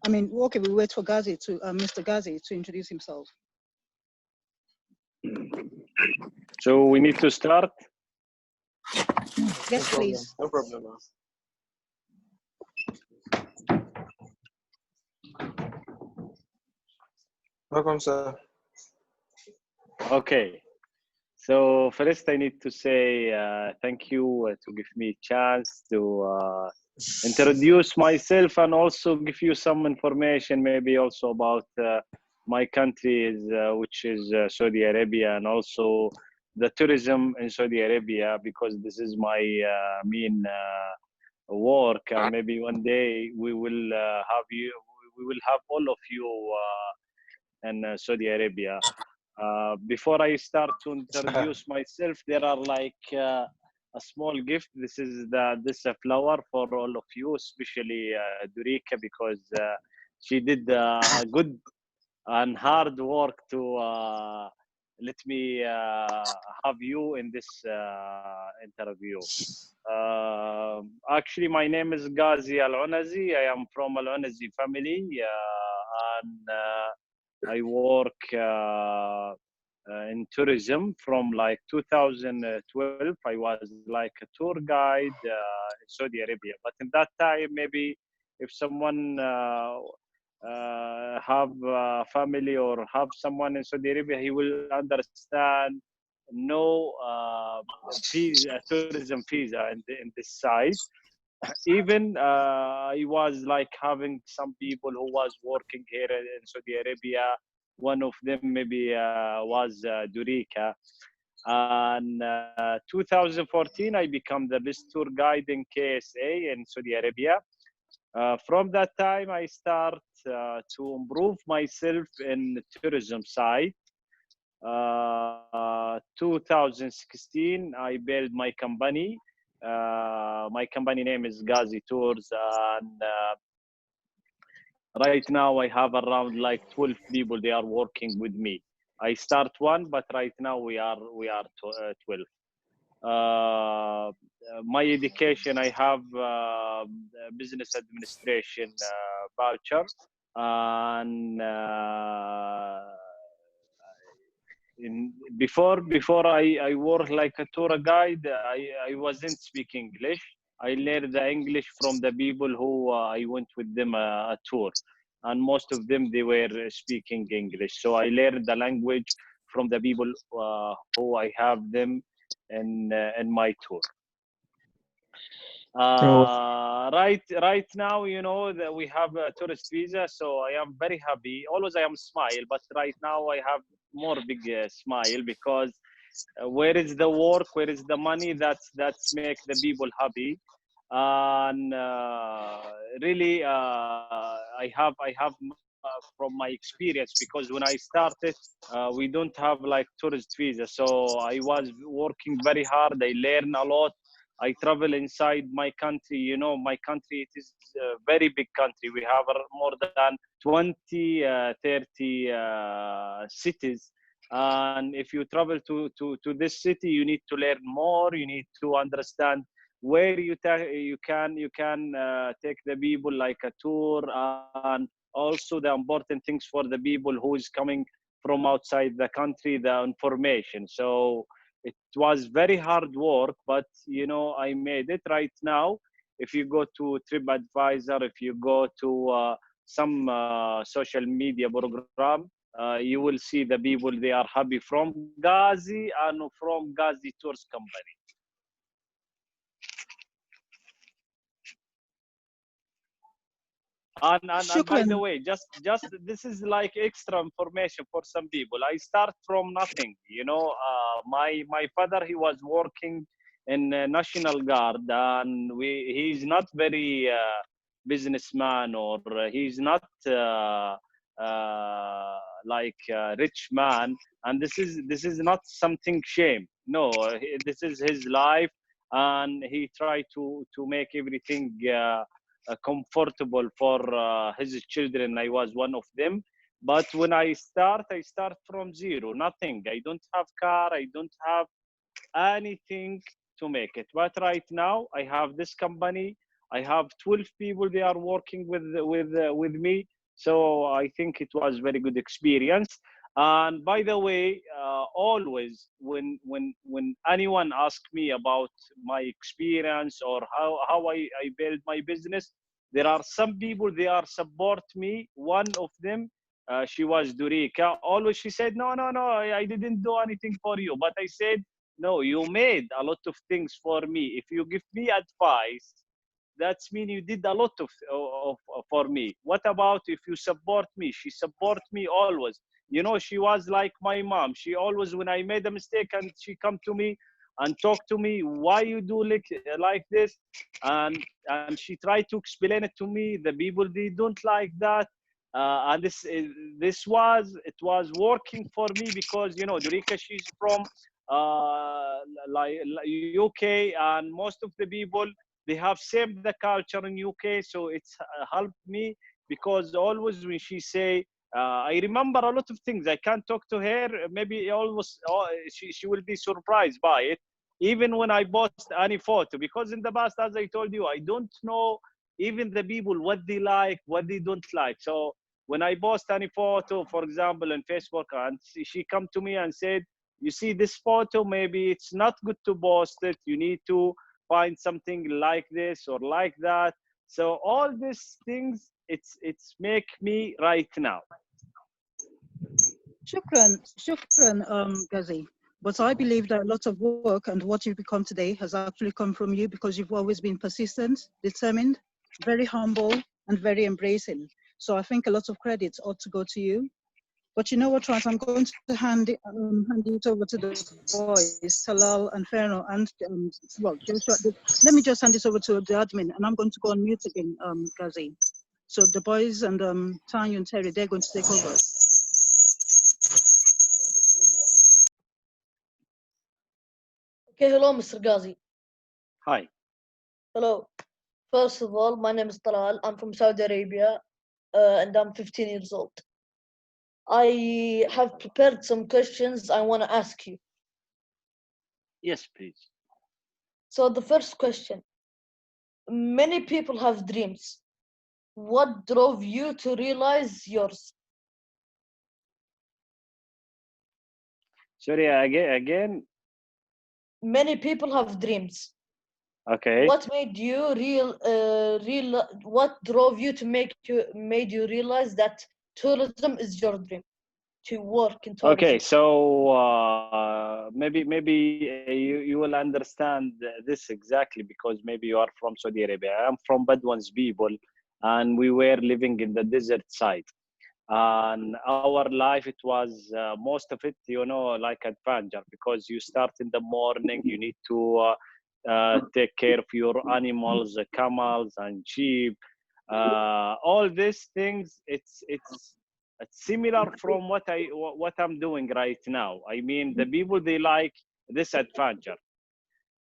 I mean, okay, we wait for Ghazi to Mr. Ghazi to introduce himself. So we need to start. Yes, please. No problem. Welcome, sir. Okay. So first, I need to say thank you to give me a chance to introduce myself and also give you some information, maybe also about my country, which is Saudi Arabia, and also the tourism in Saudi Arabia, because this is my main work. And maybe one day we will have all of you in Saudi Arabia. Before I start to introduce myself, there are like a small gift. This is a flower for all of you, especially Durika, because she did a good and hard work to let me have you in this interview. Actually, my name is Ghazi Alanazi. I am from Alanazi family, and I work in tourism from like 2012. I was like a tour guide in Saudi Arabia. But in that time, maybe if someone have a family or have someone in Saudi Arabia, he will understand no visa, tourism visa in this side. Even I was like having some people who was working here in Saudi Arabia. One of them maybe was Durika. And 2014, I became the best tour guide in KSA in Saudi Arabia. From that time, I start to improve myself in tourism side. 2016, I built my company. My company name is Ghazi Tours, and right now I have around like 12 people. They are working with me. I start one, but right now we are 12. My education, I have business administration voucher, and before I work like a tour guide, I wasn't speaking English. I learned the English from the people who I went with them a tour, and most of them they were speaking English. So I learned the language from the people who I have them in my tour. Right now, you know that we have a tourist visa, so I am very happy. Always I am smile, but right now I have more big smile, because where is the work, where is the money, that's make the people happy. And really I have from my experience, because when I started we don't have like tourist visa, so I was working very hard. I learned a lot. I travel inside my country. You know, my country, it is a very big country. We have more than 20, 30 cities. And if you travel to this city, you need to learn more. You need to understand where you can take the people like a tour, and also the important things for the people who is coming from outside the country, the information. So it was very hard work, but you know, I made it. Right now, if you go to TripAdvisor, if you go to some social media program, you will see the people, they are happy from Ghazi and from Ghazi Tours Company. And by the way, just this is like extra information for some people. I start from nothing. You know, my father, he was working in National Guard, and he's not very businessman, or he's not like a rich man. And this is not something shame. No, this is his life, and he tried to make everything comfortable for his children. I was one of them. But when I start from zero, nothing. I don't have car, I don't have anything to make it. But right now I have this company. I have 12 people, they are working with me. So I think it was very good experience. And by the way, always when anyone asks me about my experience or how I build my business, there are some people, they are support me. One of them, she was Durika. Always she said, no, no, no, I didn't do anything for you. But I said, no, you made a lot of things for me. If you give me advice, that's mean you did a lot for me. What about if you support me? She support me always. You know, she was like my mom. She always, when I made a mistake, and she come to me and talk to me, why you do like this, and she tried to explain it to me. The people, they don't like that. And it was working for me, because you know, Durika, she's from like UK, and most of the people, they have saved the culture in UK. So it's helped me, because always when she say, I remember a lot of things. I can't talk to her. Maybe almost she will be surprised by it. Even when I post any photo, because in the past, as I told you, I don't know even the people what they like, what they don't like. So when I post any photo, for example, on Facebook, and she come to me and said, you see this photo, maybe it's not good to post it. You need to find something like this or like that. So all these things, it's make me right now. Shukran, Ghazi. But I believe that a lot of work and what you've become today has actually come from you, because you've always been persistent, determined, very humble, and very embracing. So I think a lot of credit ought to go to you. But you know what, Trans, I'm going to hand it over to the boys, Talal and Ferno, and well, Joshua. Let me just hand this over to the admin, and I'm going to go on mute again, Ghazi. So the boys and Tanya and Terry, they're going to take over. Okay, hello, Mr. Ghazi. Hi. Hello. First of all, my name is Talal. I'm from Saudi Arabia, and I'm 15 years old. I have prepared some questions I want to ask you. Yes, please. So the first question, many people have dreams. What drove you to realize yours? Sorry, again. Many people have dreams. Okay. What made you what drove you to made you realize that tourism is your dream, to work in tourism? Okay, so maybe you will understand this exactly, because maybe you are from Saudi Arabia. I'm from Bedouins people, and we were living in the desert side. And our life, it was most of it, you know, like adventure, because you start in the morning, you need to take care of your animals, camels and sheep, all these things. It's similar from what I'm doing right now. I mean, the people, they like this adventure.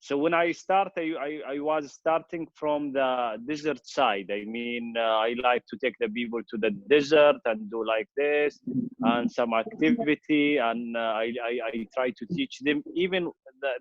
So when I start, I was starting from the desert side. I mean, I like to take the people to the desert and do like this and some activity, and I try to teach them. Even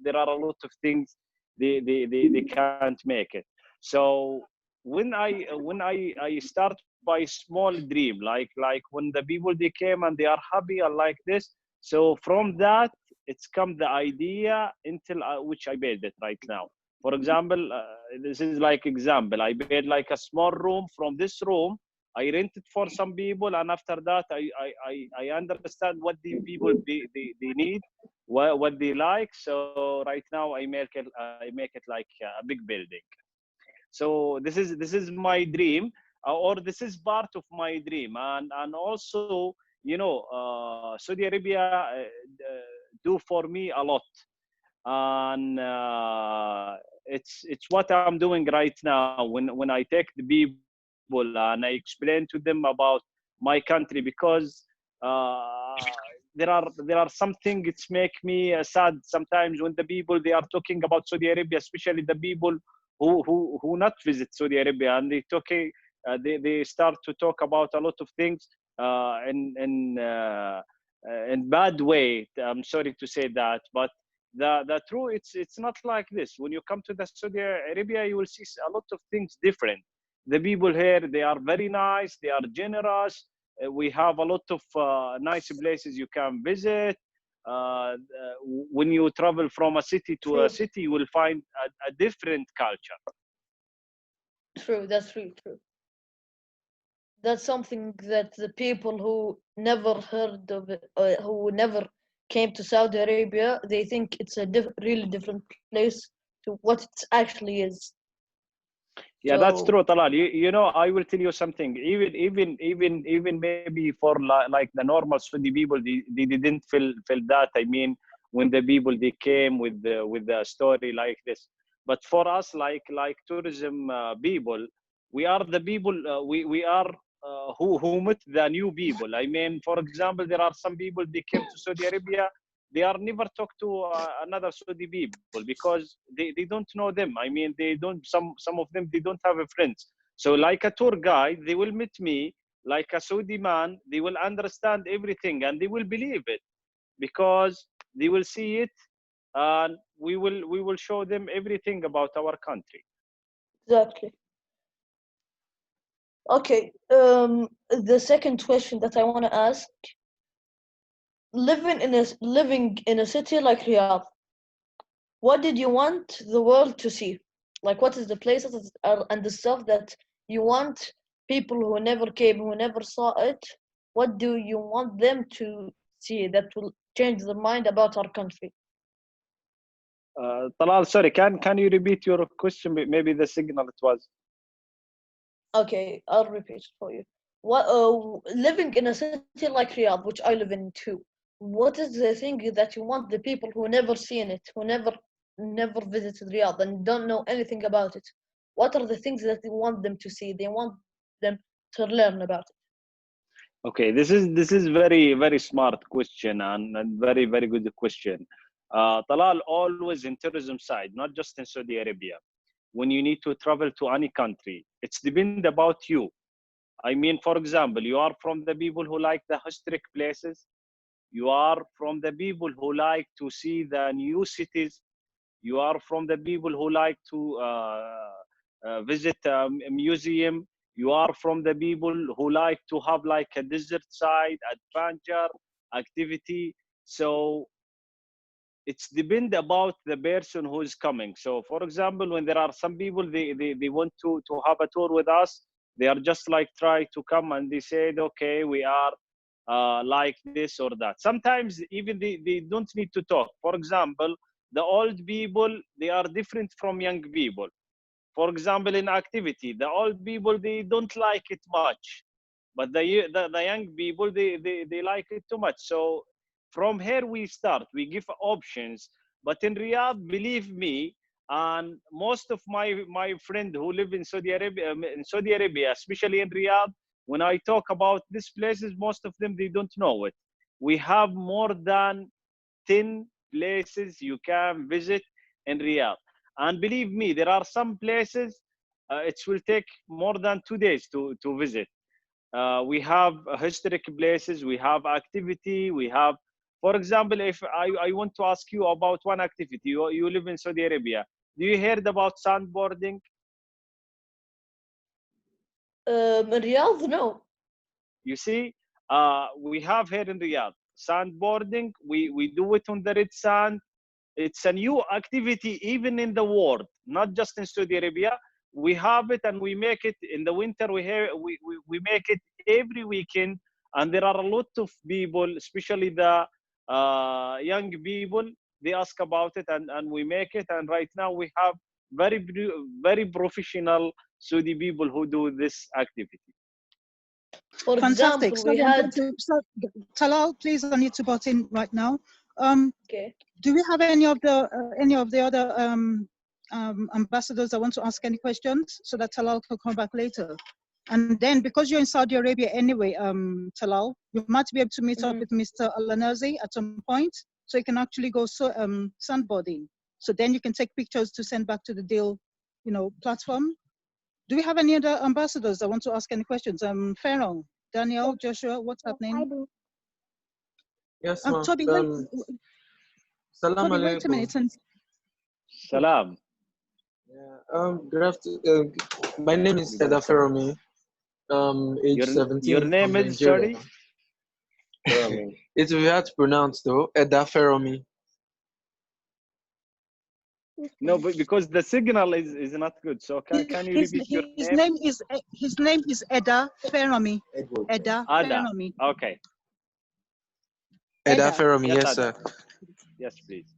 there are a lot of things they can't make it. So when I start by small dream, like when the people, they came and they are happy and like this. So from that, it's come the idea until which I build it right now. For example, this is like example. I build like a small room. From this room, I rent it for some people, and after that, I understand what the people they need, what they like. So right now, I make it like a big building. So this is my dream, or this is part of my dream. And also, you know, Saudi Arabia do for me a lot. And it's what I'm doing right now, when I take the people and I explain to them about my country, because there are something, it's make me sad sometimes when the people, they are talking about Saudi Arabia, especially the people who not visit Saudi Arabia, and they start to talk about a lot of things in bad way. I'm sorry to say that, but the true, it's not like this. When you come to the Saudi Arabia, you will see a lot of things different. The people here, they are very nice, they are generous. We have a lot of nice places you can visit. When you travel from a city to a city, you will find a different culture. True, that's really true. That's something that the people who never heard of it, who never came to Saudi Arabia, they think it's a really different place to what it actually is. Yeah, that's So, true, Talal. You know, I will tell you something. Even maybe for like the normal Saudi people, they didn't feel that. I mean, when the people they came with the story like this. But for us, like tourism people, we are the people. We are who met the new people. I mean, for example, there are some people they came to Saudi Arabia. They are never talk to another Saudi people because they don't know them. I mean, they don't, some of them, they don't have a friends. So like a tour guide, they will meet me like a Saudi man. They will understand everything and they will believe it because they will see it, and we will show them everything about our country. exactly. Okay. The second question that I want to ask: living in a city like Riyadh, what did you want the world to see? Like, what is the places and the stuff that you want people who never came, who never saw it? What do you want them to see that will change their mind about our country? Talal, sorry, can you repeat your question? Maybe the signal it was. Okay, I'll repeat it for you. What living in a city like Riyadh, which I live in too, what is the thing that you want the people who never seen it, who never visited Riyadh and don't know anything about it? What are the things that you want them to see? They want them to learn about it. Okay, this is very smart question, and very good question. Talal, always in tourism side, not just in Saudi Arabia. When you need to travel to any country, it's depend about you. I mean, for example, you are from the people who like the historic places. You are from the people who like to see the new cities. You are from the people who like to visit a museum. You are from the people who like to have like a desert side adventure activity. So it's depend about the person who is coming. So for example, when there are some people, they want to have a tour with us, they are just like try to come and they said, okay, we are like this or that. Sometimes even they don't need to talk. For example, the old people, they are different from young people. For example, in activity, the old people, they don't like it much, but the young people, they like it too much. So from here we start, we give options. But in Riyadh, believe me, and most of my friend who live in Saudi Arabia, especially in Riyadh, when I talk about these places, most of them, they don't know it. We have more than 10 places you can visit in Riyadh. And believe me, there are some places it will take more than 2 days to visit. We have historic places, we have activity, we have, for example, if I want to ask you about one activity, you live in Saudi Arabia. Do you heard about sandboarding? Riyadh, no. You see, we have here in Riyadh sandboarding. We do it on the red sand. It's a new activity even in the world, not just in Saudi Arabia. We have it and we make it in the winter. We make it every weekend, and there are a lot of people, especially the young people. They ask about it, and we make it. And right now we have very professional Saudi people who do this activity. For Fantastic. example, So we I'm going had. to, Talal, please, I need to butt in right now. Okay. Do we have any of the other ambassadors that want to ask any questions so that Talal can come back later? And then, because you're in Saudi Arabia anyway, Talal, you might be able to meet up with Mr. Alanazi at some point, so you can actually go sandboarding. So then you can take pictures to send back to the DIL, platform. Do we have any other ambassadors that want to ask any questions? Farrell, Daniel, Joshua, what's happening? Yes, ma'am. Toby, Salam Sorry, wait a alaikum. minute. And Salam. Yeah, good afternoon. My name is Eda Feromi. Age 17 Your name from is, Nigeria. sorry? It's very hard to pronounce though. Eda Feromi. No, but because the signal is not good. So can you repeat your his name? name is Eda Feromi. Eda Ada. Feromi. Okay. Eda Eda. Feromi, Yes, yes, Ada. sir. Yes, please.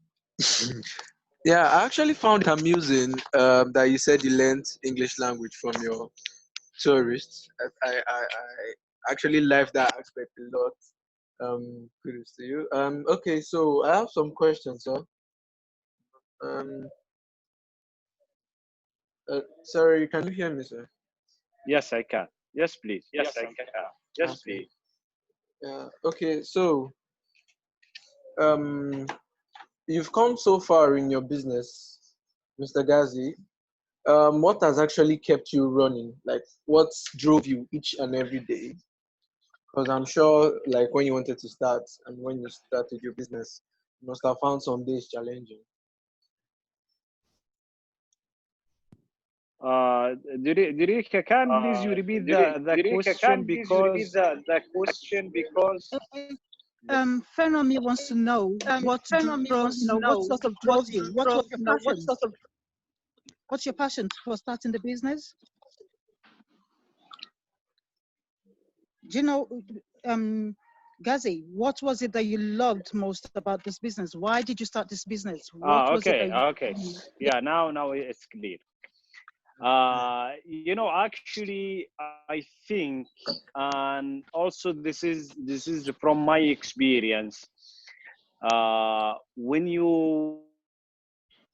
Yeah, I actually found it amusing that you said you learned English language from your tourists. I actually like that aspect a lot. Kudos to you. Okay, so I have some questions, sir. Um, sorry, can you hear me, sir? Yes, I can. Yes, please. Yes, I can. Yes, Okay. please. Yeah. Okay, so um, you've come so far in your business, Mr. Ghazi. What has actually kept you running? Like, what drove you each and every day? Because I'm sure, like, when you wanted to start and when you started your business, you must have found some days challenging. Dirika, can please you repeat the Dirika, question can please you repeat because the question because Fenomi wants to know what Fenomi drove, wants to what know sort of what drove you? What was your what passion? sort of What's your passion for starting the business? Do you know, Ghazi, what was it that you loved most about this business? Why did you start this business? What was it that okay. Yeah, now it's clear. You know, actually, I think, and also this is from my experience. When you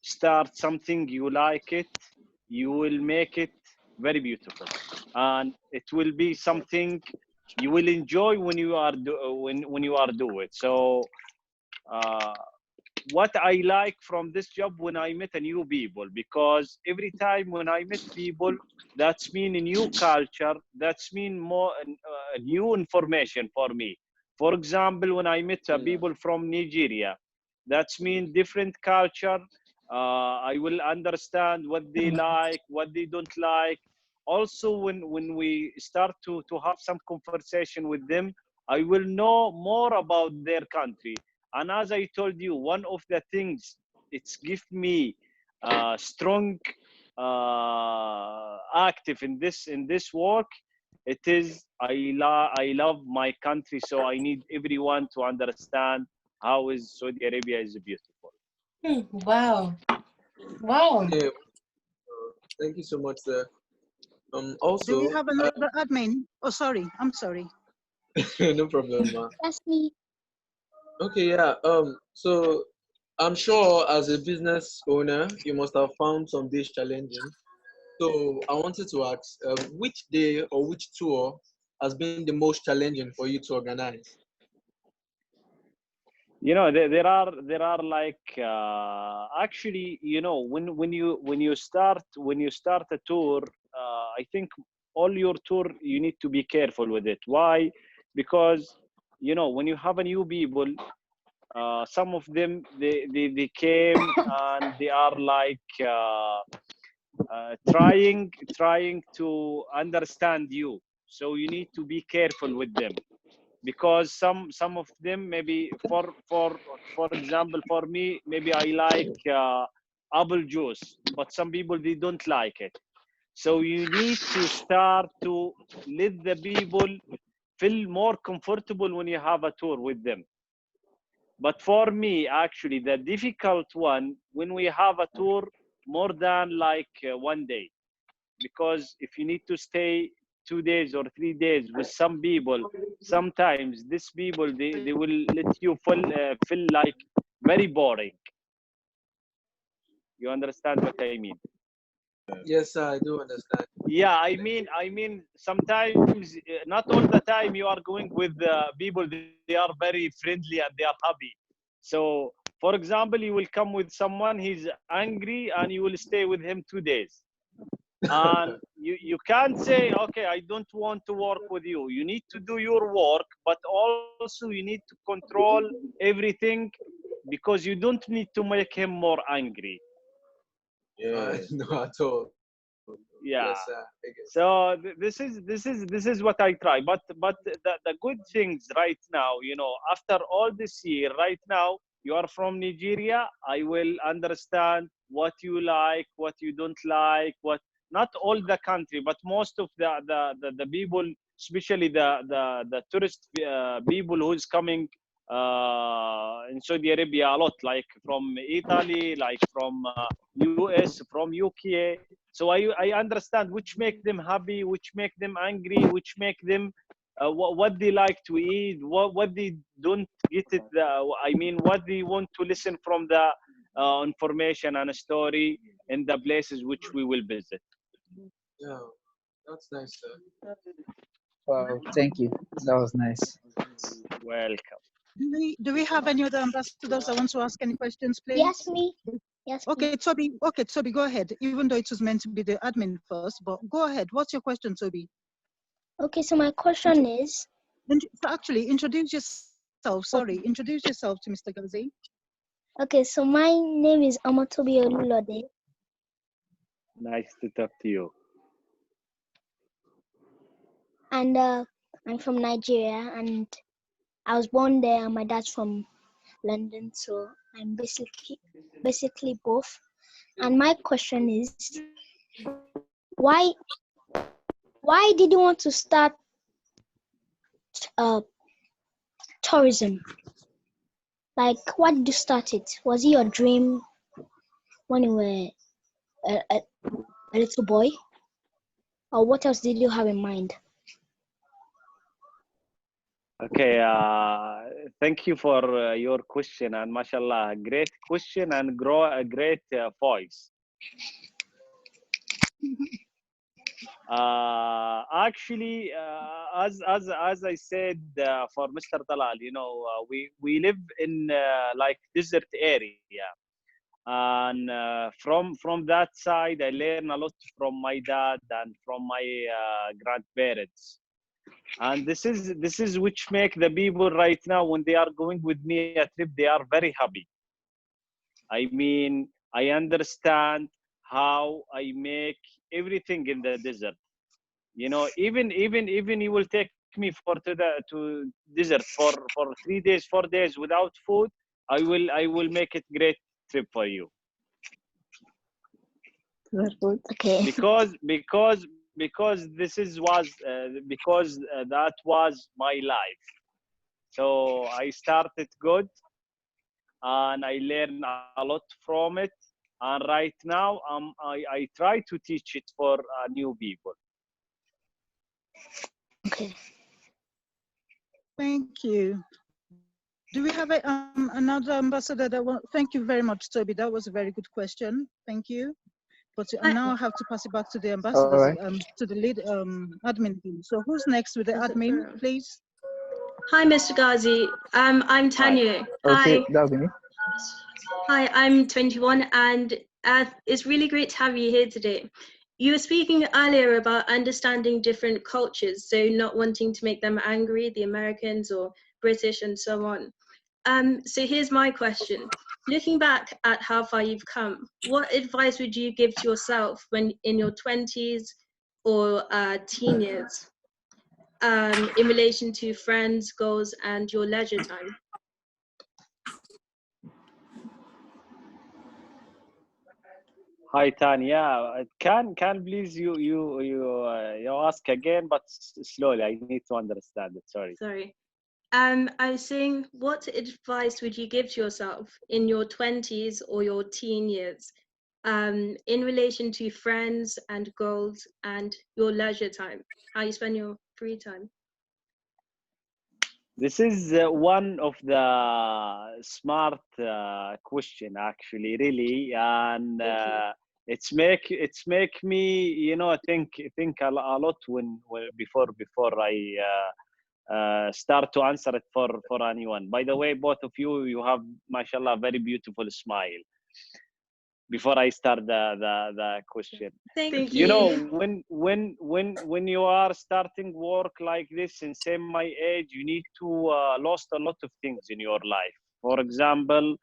start something, you like it, you will make it very beautiful, and it will be something you will enjoy when you are when you are do it. So. Uh, what I like from this job when I met a new people, because every time when I met people, that's mean a new culture, that's mean more new information for me. For example, when I met people from Nigeria, that's mean different culture. I will understand what they like, what they don't like. Also, when we start to have some conversation with them, I will know more about their country. And as I told you, one of the things it's give me strong active in this work. It is I love my country, so I need everyone to understand how is Saudi Arabia is beautiful. Wow. Wow. Yeah. Thank you so much, sir. do Also, we have another admin? Oh, sorry, I'm sorry. no problem, ma. That's me. Okay, yeah. So I'm sure as a business owner, you must have found some days challenging. So I wanted to ask, which day or which tour has been the most challenging for you to organize? You know, there are like actually, you know, when you start a tour, I think all your tour you need to be careful with it. Why? Because you know, when you have a new people, some of them they came and they are like trying to understand you, so you need to be careful with them, because some of them maybe for example, for me, maybe I like apple juice, but some people they don't like it. So you need to start to let the people feel more comfortable when you have a tour with them. But for me, actually, the difficult one when we have a tour more than like one day, because if you need to stay 2 days or 3 days with some people, sometimes these people they will let you feel like very boring. You understand what I mean? Yes, sir, I do understand. Yeah, I mean sometimes, not all the time you are going with people they are very friendly and they are happy. So for example, you will come with someone, he's angry, and you will stay with him 2 days, and you can't say, okay, I don't want to work with you. You need to do your work, but also you need to control everything because you don't need to make him more angry. Yeah, no, at all. Yeah. Yes, sir. I guess. So this is what I try. But the good things right now, you know, after all this year, right now you are from Nigeria. I will understand what you like, what you don't like, what not all the country, but most of the people, especially the tourist people who's coming in Saudi Arabia a lot, like from Italy, like from US, from UK. So I understand which make them happy, which make them angry, which make them what they like to eat, what they don't get it. I mean, what they want to listen from the information and story in the places which we will visit. Yeah, that's nice, sir. Wow, thank you. That was nice. Welcome. Do we have any other ambassadors that want to ask any questions, please? Yes, me. Yes. Okay, Toby. Okay, Toby, go ahead. Even though it was meant to be the admin first, but go ahead. What's your question, Toby? Okay, so my question is. So actually, introduce yourself. Sorry, introduce yourself to Mr. Ghazi. Okay, so my name is Amatobi Olulode. Nice to talk to you. And I'm from Nigeria, and I was born there, and my dad's from London, so I'm basically both. And my question is, why did you want to start tourism? Like, why did you start it? Was it your dream when you were a little boy? Or what else did you have in mind? Okay, thank you for your question, and mashallah, great question and a great voice. Actually, as I said for Mr. Talal, you know, we live in like desert area, and from that side, I learn a lot from my dad and from my grandparents. And this is which make the people right now when they are going with me a trip, they are very happy. I mean, I understand how I make everything in the desert. You know, even you will take me to desert for 3 days, 4 days without food. I will make it great trip for you. Okay. Because this was that was my life. So I started good, and I learned a lot from it. And right now, I try to teach it for new people. Okay. Thank you. Do we have another ambassador that want? Thank you very much, Toby. That was a very good question. Thank you. But I now have to pass it back to the ambassadors, right. to the lead admin team. So who's next with the admin, please? Hi, Mr. Ghazi. I'm Tanya. Okay, Hi. that'll be me. Hi, I'm 21, and it's really great to have you here today. You were speaking earlier about understanding different cultures, so not wanting to make them angry, the Americans or British and so on. So here's my question. Looking back at how far you've come, what advice would you give to yourself when in your 20s or teen years in relation to friends, goals, and your leisure time? Hi Tanya, can please you ask again, but slowly. I need to understand it. Sorry. Sorry. I was saying, what advice would you give to yourself in your 20s or your teen years in relation to friends and goals and your leisure time, how you spend your free time? This is one of the smart question, actually, really, and it's make me, you know, think a lot before I start to answer it for anyone. By the way, both of you have, mashallah, very beautiful smile. Before I start the question, Thank you know, when you are starting work like this in same my age, you need to lost a lot of things in your life. For example,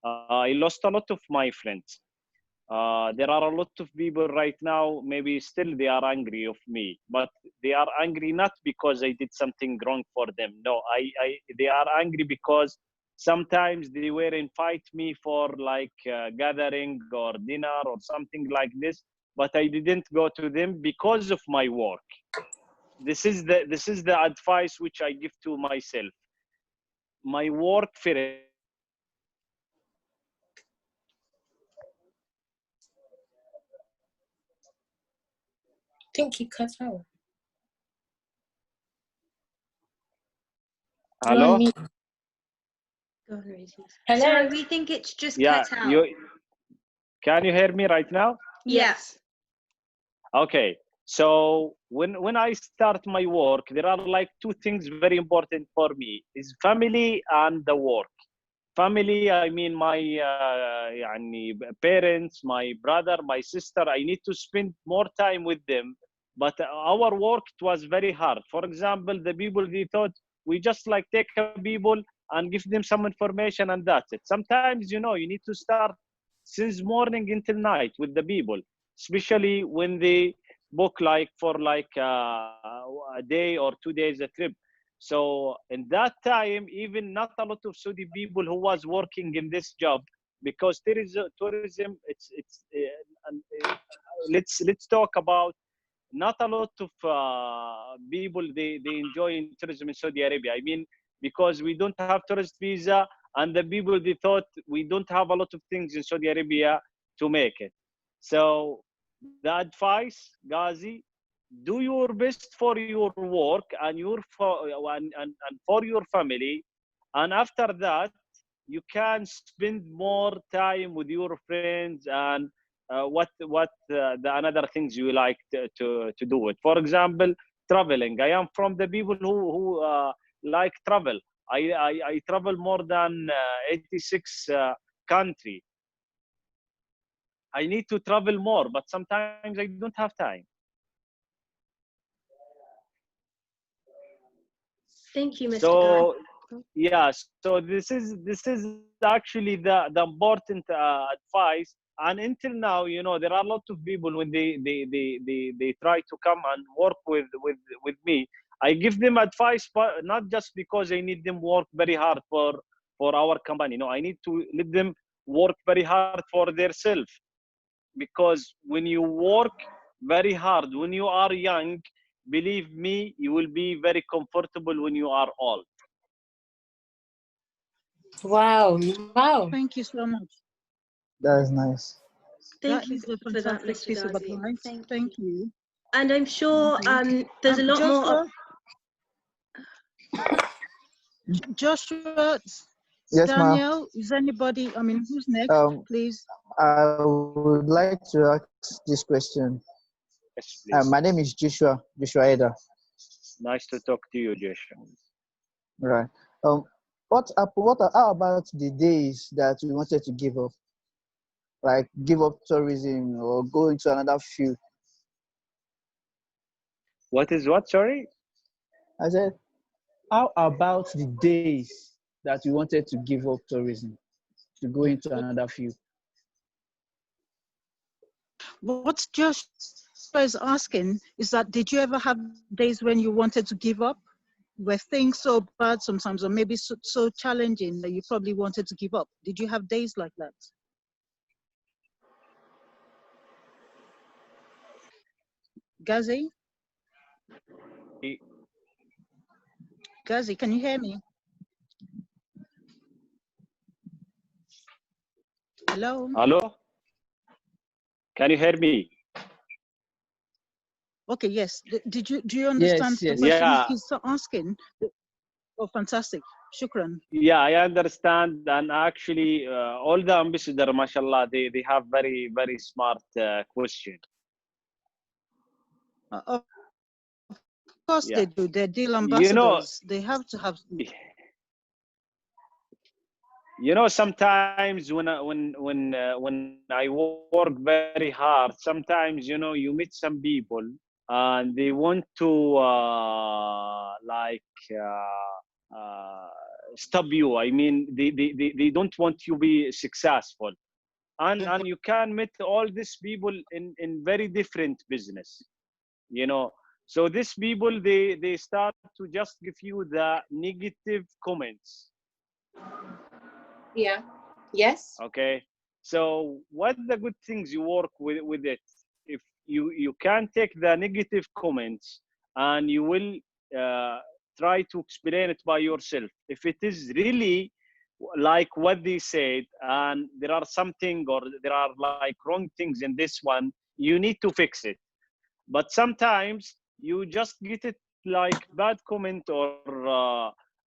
I lost a lot of my friends. There are a lot of people right now, maybe still they are angry of me, but they are angry not because I did something wrong for them. No, they are angry because sometimes they were invite me for like gathering or dinner or something like this, but I didn't go to them because of my work. This is the advice which I give to myself. My work first. I think he cut out. You're on Hello? mute. Go on, Rosie. Hello? Sorry, we think it's just Yeah, cut out. can you hear me right now? Yes. Okay, so when I start my work, there are like two things very important for me: is family and the work. Family, I mean my يعني parents, my brother, my sister. I need to spend more time with them. But our work, it was very hard. For example, the people, they thought we just like take a people and give them some information and that's it. Sometimes, you need to start since morning until night with the people, especially when they book like for like a day or 2 days a trip. So in that time, even not a lot of Saudi people who was working in this job, because tourism, let's talk about not a lot of people they enjoy in tourism in Saudi Arabia. I mean, because we don't have tourist visa, and the people they thought we don't have a lot of things in Saudi Arabia to make it. So the advice, Ghazi, do your best for your work and for your family, and after that you can spend more time with your friends and what the another things you like to do it. For example, traveling. I am from the people who like travel. I travel more than 86 country. I need to travel more, but sometimes I don't have time. Thank you, Mr. Guy. So yeah, so this is actually the important advice. And until now, there are a lot of people when they try to come and work with me, I give them advice, but not just because I need them work very hard for our company. No, I need to let them work very hard for themselves, because when you work very hard when you are young, believe me, you will be very comfortable when you are old. Wow. Wow. Thank you so much. That's nice. Thank That you is a for that, fantastic Mr. piece of Ghazi. advice. Thank you. And I'm sure there's a lot more. Joshua, Yes, ma'am. Daniel, is anybody, I mean, who's next, please? I would like to ask this question. Yes, please. My name is Joshua Eda. Nice to talk to you, Joshua. Right. How about the days that we wanted to give up? Like give up tourism or go into another field? What is what? Sorry? I said, how about the days that we wanted to give up tourism to go into another field? What Joshua is asking is that, did you ever have days when you wanted to give up? Were things so bad sometimes, or maybe so challenging that you probably wanted to give up? Did you have days like that? Ghazi? Ghazi, can you hear me? Hello? Hello? Can you hear me? Okay, yes. Do you understand the question? Yeah. He's asking. Oh, fantastic. Shukran. Yeah, I understand. And actually, all the ambassadors, mashallah, they have very, very smart question. Of course Yeah. they do. They're DIL ambassadors. They have to have. Sometimes when I work very hard, sometimes you meet some people and they want to stop you. I mean, they don't want you to be successful. And you can meet all these people in very different business, you know. So these people, they start to just give you the negative comments. Yeah. Yes. Okay. So what the good things you work with it? If you can take the negative comments and you will uh, try to explain it by yourself. If it is really like what they said, and there are something or there are like wrong things in this one, you need to fix it. But sometimes you just get it like bad comment or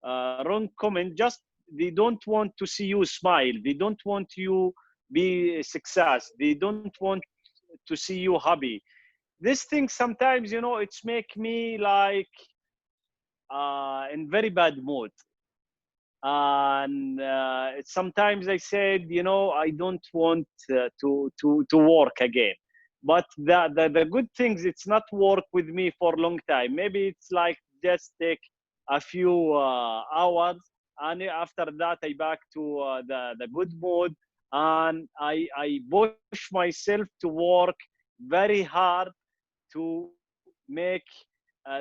wrong comment. Just they don't want to see you smile. They don't want you be success. They don't want to see you happy. This thing sometimes, you know, it's make me like in very bad mood. And sometimes I said, you know, I don't want to work again. But the good things, it's not work with me for a long time. Maybe it's like just take a few hours, and after that I back to the good mood, and I push myself to work very hard to make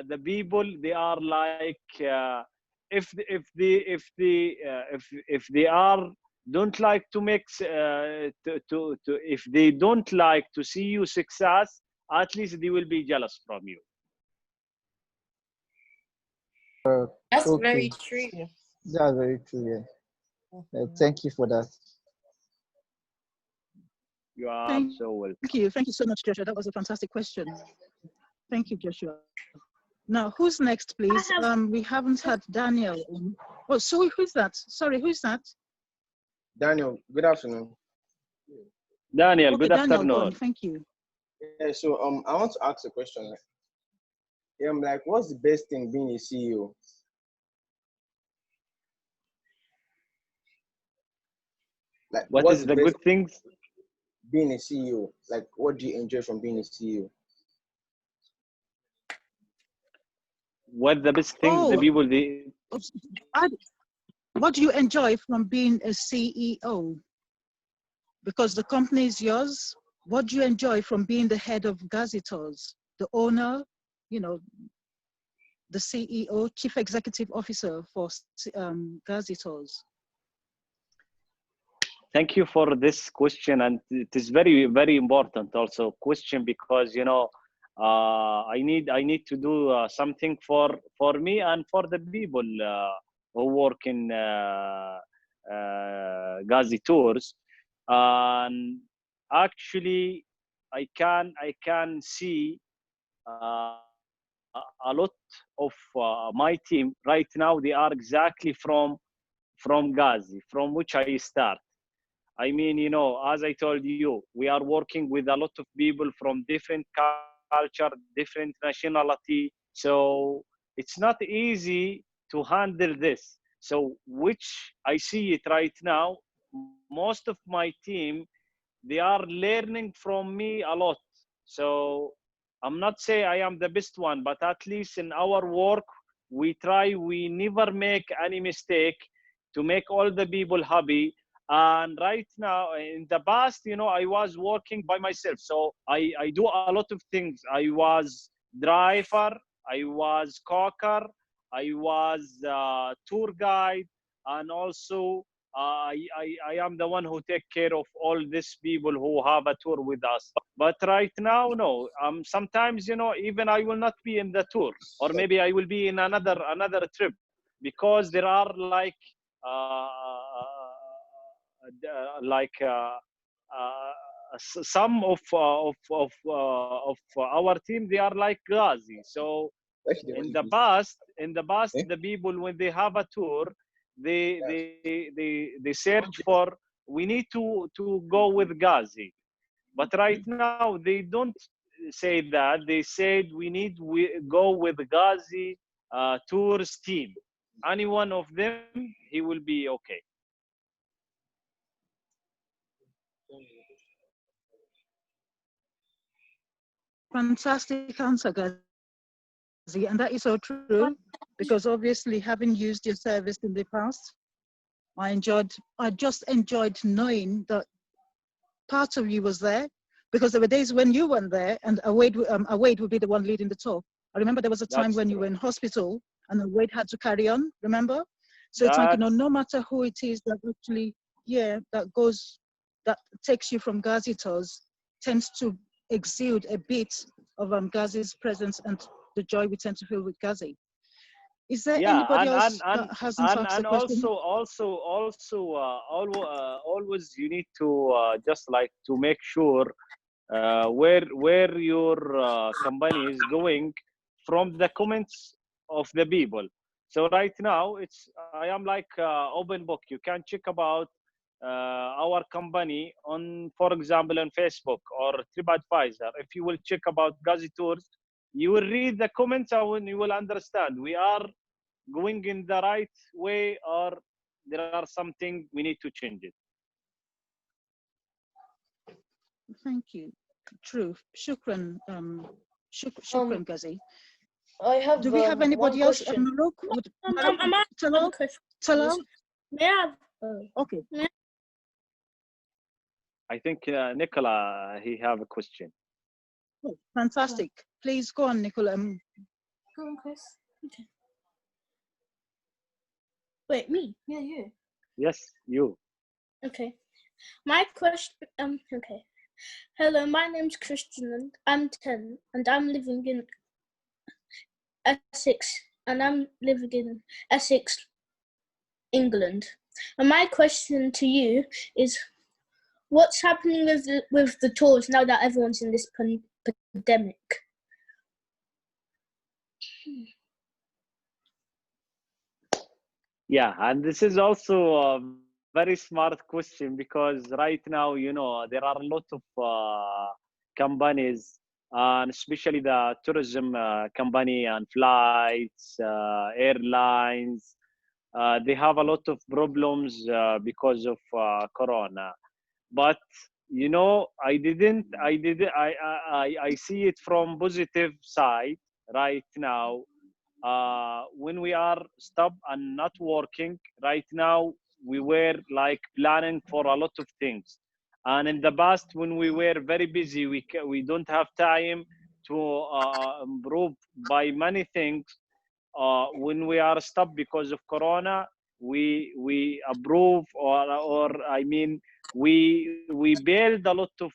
the people, they are like if they are don't like to make if they don't like to see you success, at least they will be jealous from you. That's Okay, very true. that's very true. Yeah. Thank you for that. You are Thank so welcome. Thank you so much, Joshua. That was a fantastic question. Thank you, Joshua. Now, who's next, please? We haven't had Daniel. Oh, sorry, who's that? Sorry, who's that? Daniel, good afternoon. Daniel, Okay, good Daniel, go on. afternoon. Thank you. Yeah, so I want to ask a question. Like, what's the best thing being a CEO? Like, What what's is the the best good things? being a CEO? Like, what do you enjoy from being a CEO? What the best things the Oh, people they what do you enjoy from being a CEO? Because the company is yours. What do you enjoy from being the head of Ghazi Tours, the owner, you know, the CEO, Chief Executive Officer for Ghazi Tours? Thank you for this question, and it is very very important also question, because you know I need to do something for me and for the people who work in Ghazi Tours. And actually I can see a lot of my team right now, they are exactly from Ghazi, from which I start. I mean, you know, as I told you, we are working with a lot of people from different culture, different nationality. So it's not easy to handle this. So which I see it right now, most of my team, they are learning from me a lot. So I'm not say I am the best one, but at least in our work, we never make any mistake to make all the people happy. And right now, in the past, you know, I was working by myself. So I do a lot of things. I was driver, I was cocker, I was tour guide, and also I am the one who take care of all these people who have a tour with us. But right now, no. Sometimes, you know, even I will not be in the tour, or maybe I will be in another trip, because there are like some of our team, they are like Ghazi. So in the past the people, when they have a tour, they search for, we need to go with Ghazi. But right now they don't say that. They said we go with Ghazi tours team. Any one of them, he will be okay. Fantastic answer, Ghazi, and that is so true, because obviously having used your service in the past, I just enjoyed knowing that part of you was there, because there were days when you weren't there and Awade would be the one leading the talk. I remember there was a time That's when you true. were in hospital and Awade had to carry on, remember? So it's like, That's no matter who it is that actually, that takes you from Ghazi tours, tends to exude a bit of Ghazi's presence and the joy we tend to feel with Ghazi. Is there yeah, anybody and else that hasn't asked a and question? always you need to just like to make sure where your company is going from the comments of the people. So right now I am like open book. You can check about our company on, for example, on Facebook or TripAdvisor. If you will check about Ghazi Tours, you will read the comments and you will understand we are going in the right way or there are something we need to change it. Thank you. True. Shukran, shukran, Ghazi. I have Do we have anybody one else? question. Maruk, would I'm Talal? Talal? May I have Okay. I think Nicola, he have a question. Oh, fantastic. Please go on, Nicola. Go on, Chris. Okay. Wait, me? Yeah, you. Yes, you. Okay. My question. Okay. Hello, my name's Christian and I'm 10 and I'm living in Essex England. And my question to you is, what's happening with the tours now that everyone's in this pandemic? Yeah, and this is also a very smart question because right now, there are a lot of companies, and especially the tourism company and flights, airlines. They have a lot of problems because of Corona. But I see it from positive side right now. When we are stopped and not working right now, we were like planning for a lot of things, and in the past when we were very busy, we don't have time to improve by many things. When we are stopped because of Corona, we approve, or I mean we build a lot of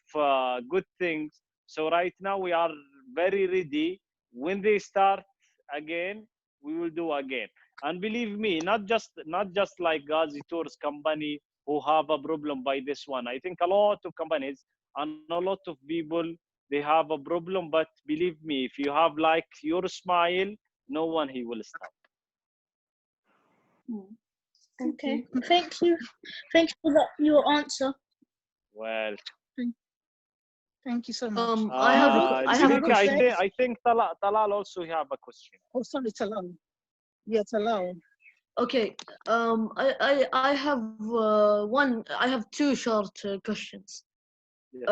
good things. So right now we are very ready. When they start again, we will do again. And believe me, not just like Ghazi Tours company who have a problem by this one. I think a lot of companies and a lot of people, they have a problem. But believe me, if you have like your smile, no one he will stop. Okay. Thank you. Thank you for your answer. Well, thank you so much. I think Talal also have a question. Oh, sorry, Talal. Yeah, Talal. Okay. I have I have two short questions. Yes.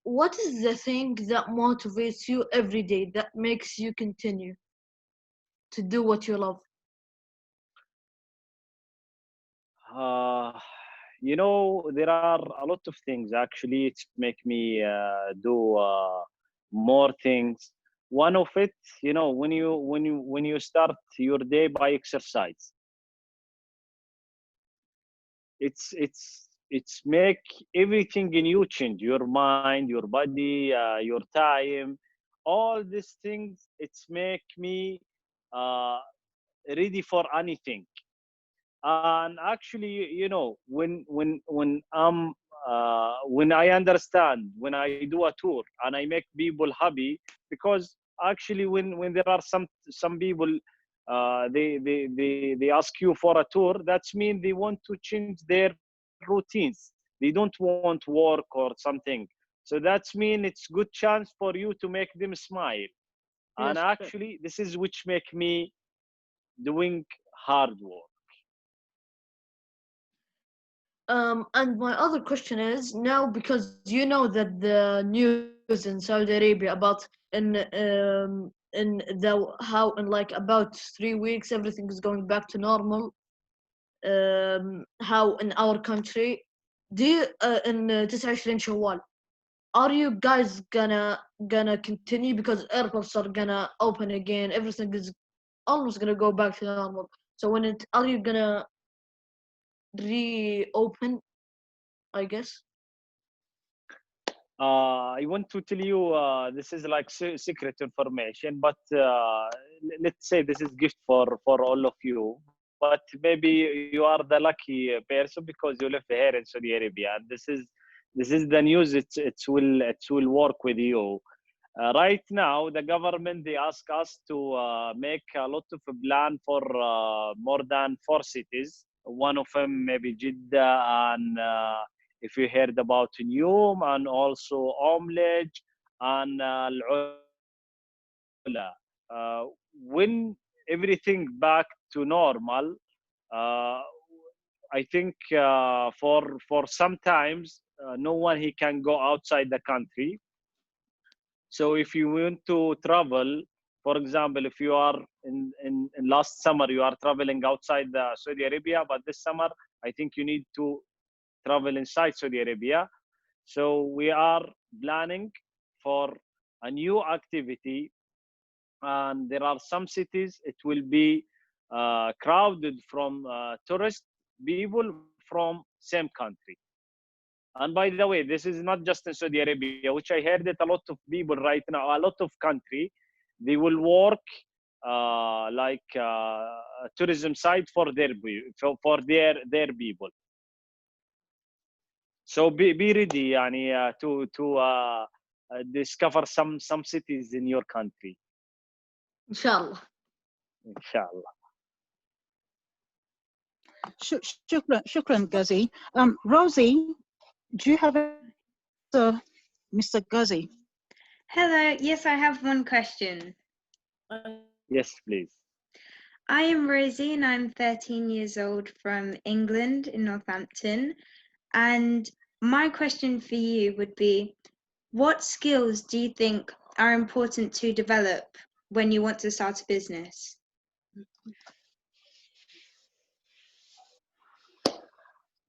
What is the thing that motivates you every day, that makes you continue to do what you love? There are a lot of things actually. It's make me do more things. One of it, when you start your day by exercise, it's make everything in you change. Your mind, your body, your time, all these things. It's make me ready for anything. And actually, when I understand, when I do a tour and I make people happy, because actually when there are some people they ask you for a tour, that's mean they want to change their routines. They don't want work or something. So that's mean it's good chance for you to make them smile. And Yes, actually this is which make me doing hard work. And my other question is, now, because you know that the news in Saudi Arabia about in the how in like about 3 weeks everything is going back to normal. how in our country do you in 29 شوال are you guys gonna continue because airports are gonna open again, everything is almost gonna go back to normal, so are you gonna reopen, I guess? I want to tell you this is like secret information, but let's say this is gift for all of you. But maybe you are the lucky person because you live here in Saudi Arabia, and this is the news. It will work with you. Right now, the government they ask us to make a lot of plan for more than 4 cities. One of them maybe Jeddah and. If you heard about Neom and also Omlej and Al-Ula. When everything back to normal, uh, I think for sometimes no one he can go outside the country. So if you want to travel, for example, if you are in last summer you are traveling outside the Saudi Arabia, but this summer I think you need to travel inside Saudi Arabia. So we are planning for a new activity, and there are some cities it will be crowded from tourist people from same country. And by the way, this is not just in Saudi Arabia, which I heard that a lot of people right now, a lot of country, they will work like a tourism site for their people. So be ready يعني, to discover some cities in your country. Inshallah. Inshallah. Shukran, Ghazi. Rosie, do you have Mr. Ghazi? Hello, yes, I have one question. Yes, please. I am Rosie and I'm 13 years old from England in Northampton. And my question for you would be, what skills do you think are important to develop when you want to start a business?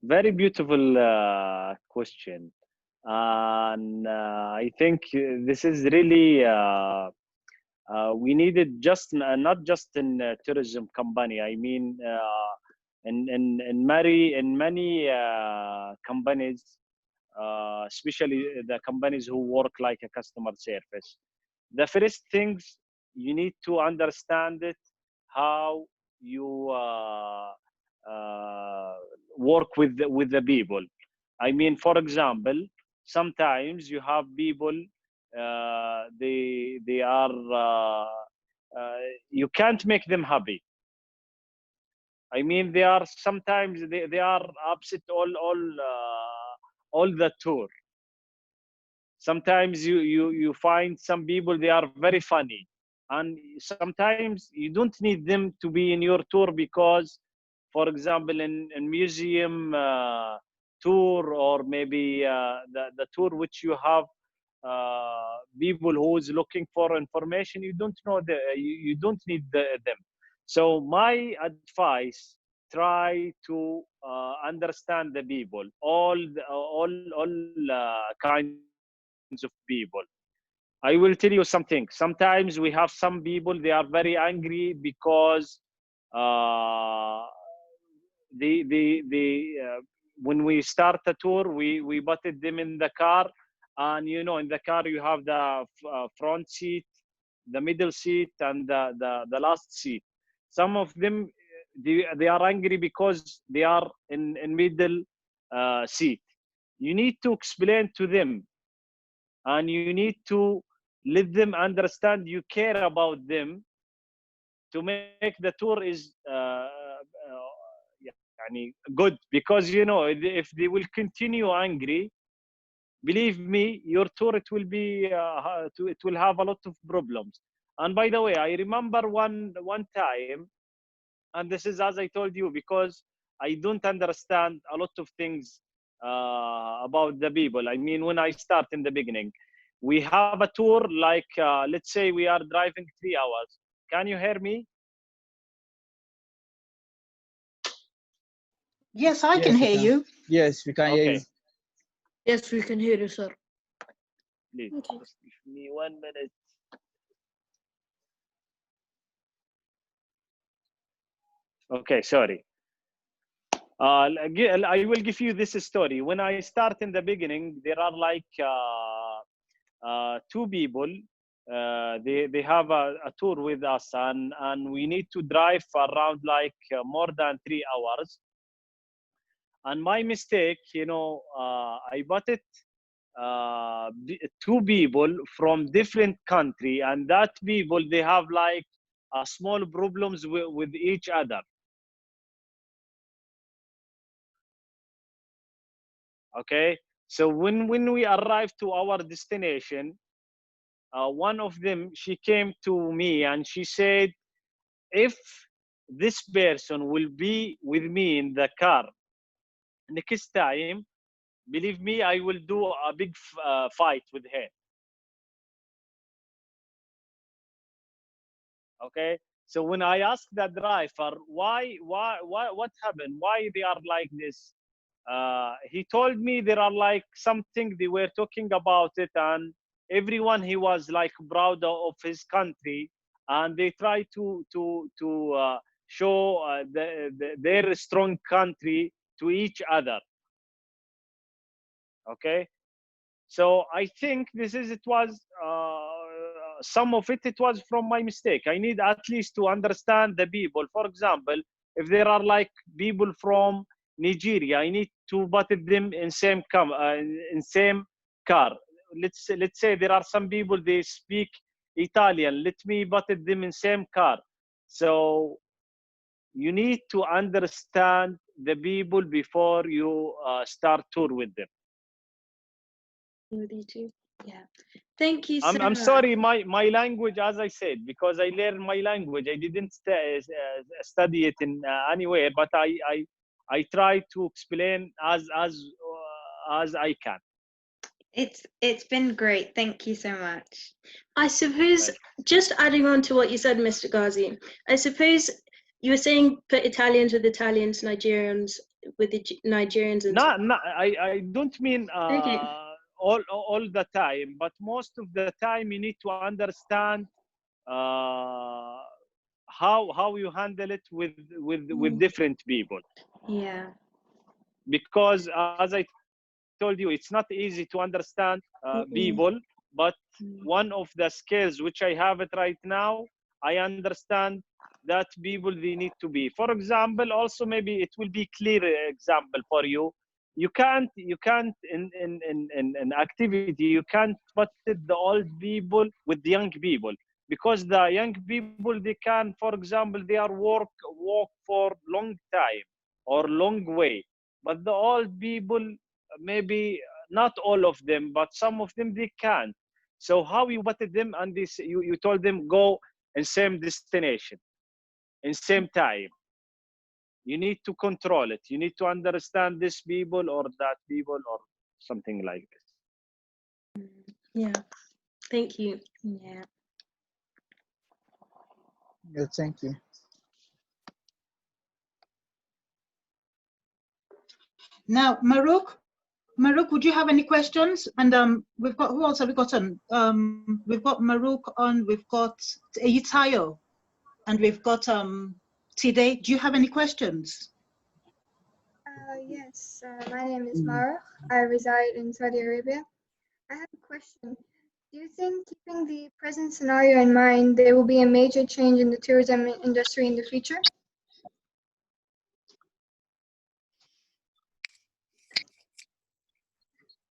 Very beautiful question. And I think this is really we needed just not just in tourism company. I mean, in many companies, especially the companies who work like a customer service. The first things you need to understand it how you work with the people. I mean, for example, sometimes you have people they are you can't make them happy. I mean, they are sometimes they are upset all the tour. Sometimes you find some people they are very funny, and sometimes you don't need them to be in your tour because, for example, in museum tour or maybe the tour which you have people who is looking for information, you don't know you don't need them. So my advice, try to understand the people, all kinds of people. I will tell you something. Sometimes we have some people they are very angry because when we start a tour, we butted them in the car, and you know in the car you have the front seat, the middle seat, and the last seat. Some of them they are angry because they are in middle seat. You need to explain to them, and you need to let them understand you care about them to make the tour is good, because you know if they will continue angry, believe me, your tour it will be it will have a lot of problems. And by the way, I remember one time, and this is as I told you, because I don't understand a lot of things about the people. I mean, when I start in the beginning, we have a tour like let's say we are driving 3 hours. Can you hear me? Yes, I can Yes, we hear can. you. Yes, we can hear you. Okay, Yes, we can hear you, sir. please Okay. just give me 1 minute. Okay, sorry. I will give you this story. When I start in the beginning, there are like two people. They have a tour with us, and we need to drive around like more than 3 hours. And my mistake, I bought it two people from different country, and that people they have like small problems with each other. Okay, so when we arrived to our destination, one of them, she came to me and she said, if this person will be with me in the car next time, believe me, I will do a big fight with her. Okay, so when I asked the driver why what happened, why they are like this, he told me there are like something they were talking about it, and everyone he was like proud of his country, and they try to show their strong country to each other. Okay, so I think it was some of it was from my mistake. I need at least to understand the people. For example, if there are like people from Nigeria, I need to put them in same car. Let's say there are some people they speak Italian. Let me put them in same car. So you need to understand the people before you start tour with them. With you too. Yeah. Thank you so I'm much. sorry, my language, as I said, because I learned my language. I didn't study it in anywhere, but I try to explain as I can. It's been great. Thank you so much. I suppose, just adding on to what you said, Mr. Ghazi, I suppose you were saying put Italians with Italians, Nigerians with the Nigerians, and No, I don't mean okay. all the time, but most of the time you need to understand uh, how you handle it with different people. Yeah. Because as I told you, it's not easy to understand people, but one of the skills which I have it right now, I understand that people they need to be. For example, also maybe it will be clear example for you. You can't in activity you can't put the old people with the young people, because the young people they can, for example, they are walk for long time or long way, but the old people maybe not all of them, but some of them they can't. So how you put them and this you told them go in same destination in same time. You need to control it. You need to understand this people or that people or something like this. Yeah. Thank you. Yeah. Yeah, thank you. Now, Maruk, would you have any questions? And we've got, who else have we got on? We've got Maruk on, we've got Eyitayo, and we've got Tide. Do you have any questions? Yes, my name is Mara. I reside in Saudi Arabia. I have a question. Do you think, keeping the present scenario in mind, there will be a major change in the tourism industry in the future?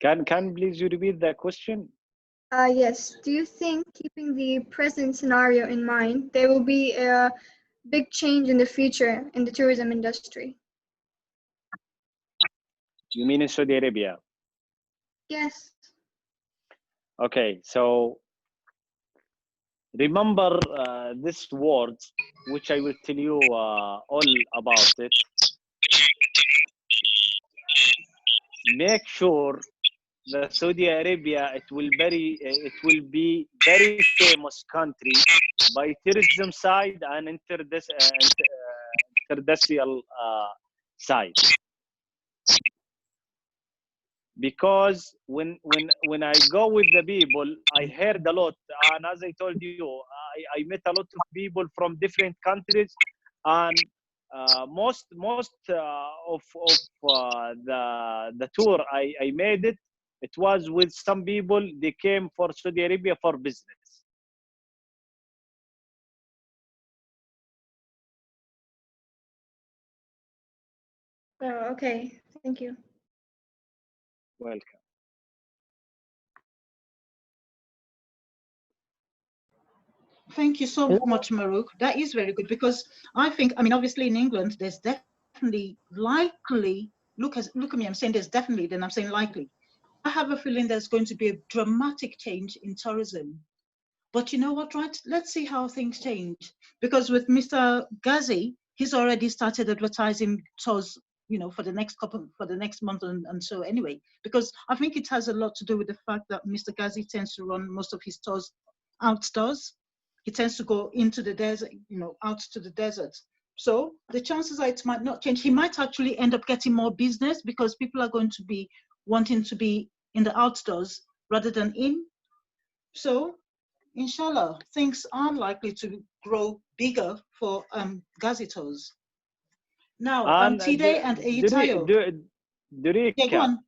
Can please you repeat the question? Yes. Do you think, keeping the present scenario in mind, there will be a big change in the future in the tourism industry? You mean in Saudi Arabia? Yes. Okay, so remember this word, which I will tell you all about it. Make sure the Saudi Arabia it will be very famous country by tourism side and interstitial side. because when I go with the people, I heard a lot, and as I told you, I met a lot of people from different countries, and most of the tour I made it. It was with some people. They came for Saudi Arabia for business. Oh, okay. Thank you. Welcome. Thank you so much, Maruk. That is very good because I think, I mean, obviously in England, there's definitely likely, look at me, I'm saying there's definitely, then I'm saying likely. I have a feeling there's going to be a dramatic change in tourism. But you know what, right? Let's see how things change. Because with Mr. Ghazi, he's already started advertising tours, you know, for the next month and so anyway. Because I think it has a lot to do with the fact that Mr. Ghazi tends to run most of his tours outdoors. He tends to go into the desert, you know, out to the desert. So the chances are it might not change. He might actually end up getting more business because people are going to be wanting to be in the outdoors rather than in. So, inshallah, things are likely to grow bigger for Ghazi tours. Now, Tide and Eitayo. Durika. Yeah, go on.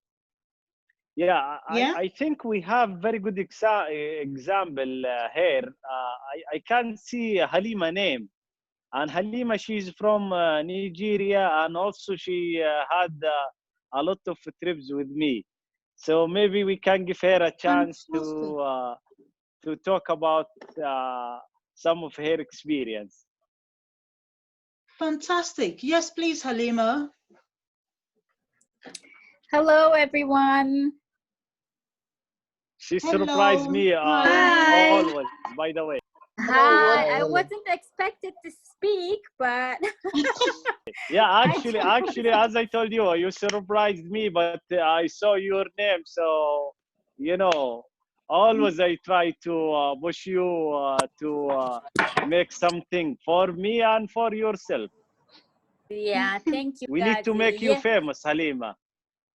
Yeah, Yeah? I think we have very good example here. I can see Halima name, and Halima, she's from Nigeria, and also she had a lot of trips with me. So maybe we can give her a chance to talk about some of her experience. Fantastic. Yes, please, Halima. Hello, everyone. She surprised me always, by the way. Hi. I wasn't expected to speak, but yeah, actually, as I told you, you surprised me, but I saw your name, so you know, always I try to push you to make something for me and for yourself. Yeah, thank you. We need to make you famous, Halima.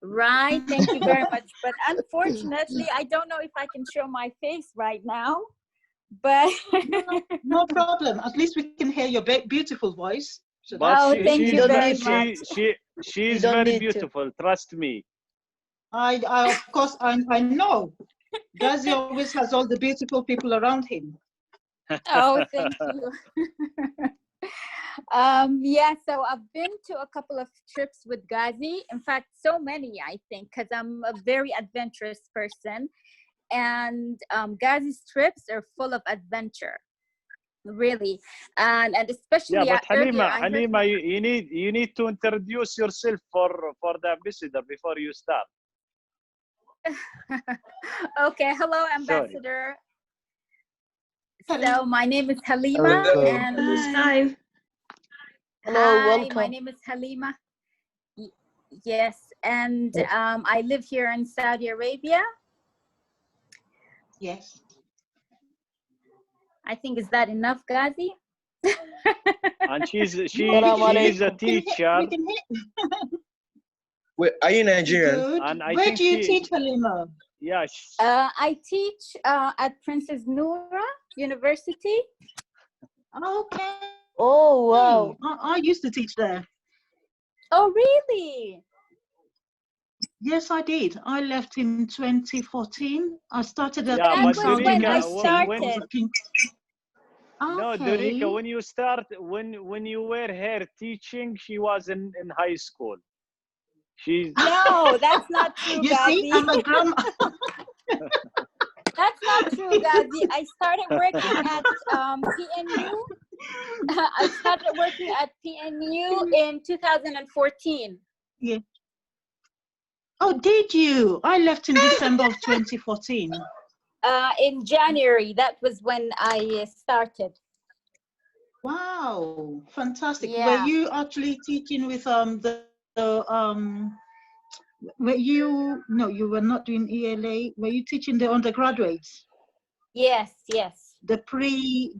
Right, thank you very much. But unfortunately, I don't know if I can show my face right now. But no problem. At least we can hear your beautiful voice. So thank you very much. She's very beautiful. Trust me. Of course, I know. Ghazi always has all the beautiful people around him. Oh, thank you. Yeah, so I've been to a couple of trips with Ghazi. In fact, so many, I think, because I'm a very adventurous person. And Ghazi's trips are full of adventure, really, and especially. Yeah, but Halima, you need to introduce yourself for the ambassador before you start. Okay, hello, ambassador. Sorry. So my name is Halima. Hello. And hi. Hello, hi, welcome. My name is Halima. Yes, and I live here in Saudi Arabia. Yes. I think, is that enough, Ghazi? And she's a teacher. Wait, are you Nigerian? Good. And Where do you teach, Halima? Yes. I teach at Princess Noura University. Okay. Oh, wow. I used to teach there. Oh, really? Yes, I did. I left in 2014. I started at that was when I started. No, Durika, when you were here teaching, she was in high school. No, that's not true, you Ghazi. See, I'm a grandma. That's not true, Ghazi. I started working at PNU. I started working at PNU in 2014. Yeah. Oh, did you? I left in December of 2014. In January, that was when I started. Wow, fantastic. Yeah. Were you actually teaching with were you, no, you were not doing ELA. Were you teaching the undergraduates? Yes. The pre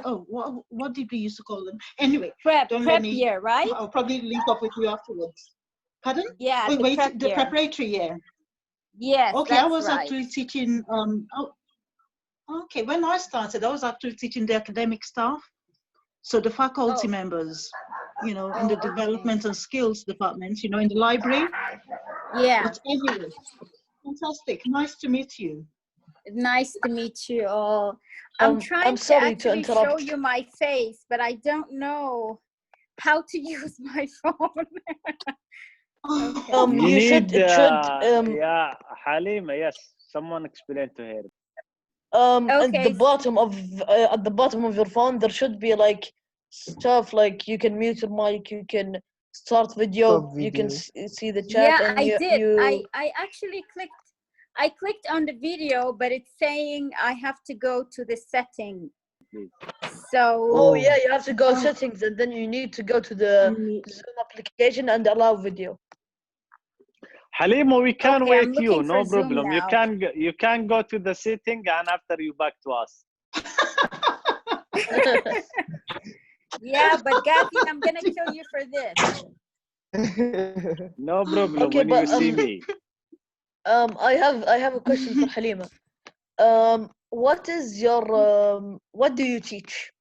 oh, what did we used to call them? Anyway, prep year, right? I'll probably link up with you afterwards. Pardon? Yeah, the preparatory year. Yes, Okay, I that's was right. actually teaching. Okay, when I started, I was actually teaching the academic staff, so the faculty members, you know, in the development and skills department, you know, in the library. Yeah. But anyway, fantastic. Nice to meet you. Nice to meet you all. I'm trying to actually show you my face, but I don't know how to use my phone. You need, yeah, Halima, yes, someone explain to her. At the bottom of your phone there should be like stuff like you can mute your mic, you can start video, you can see the chat. Yeah, and I you, did. You... I actually clicked on the video, but it's saying I have to go to the setting. So yeah, you have to go settings, and then you need to go to the Zoom application and allow video. Halima, we can wait I'm you, looking no for Zoom problem. now. You can go to the setting and after you back to us. Yeah, but Ghazi, I'm gonna kill you for this. No problem. Okay, when but you see me. I have a question for Halima. What is your what do you teach?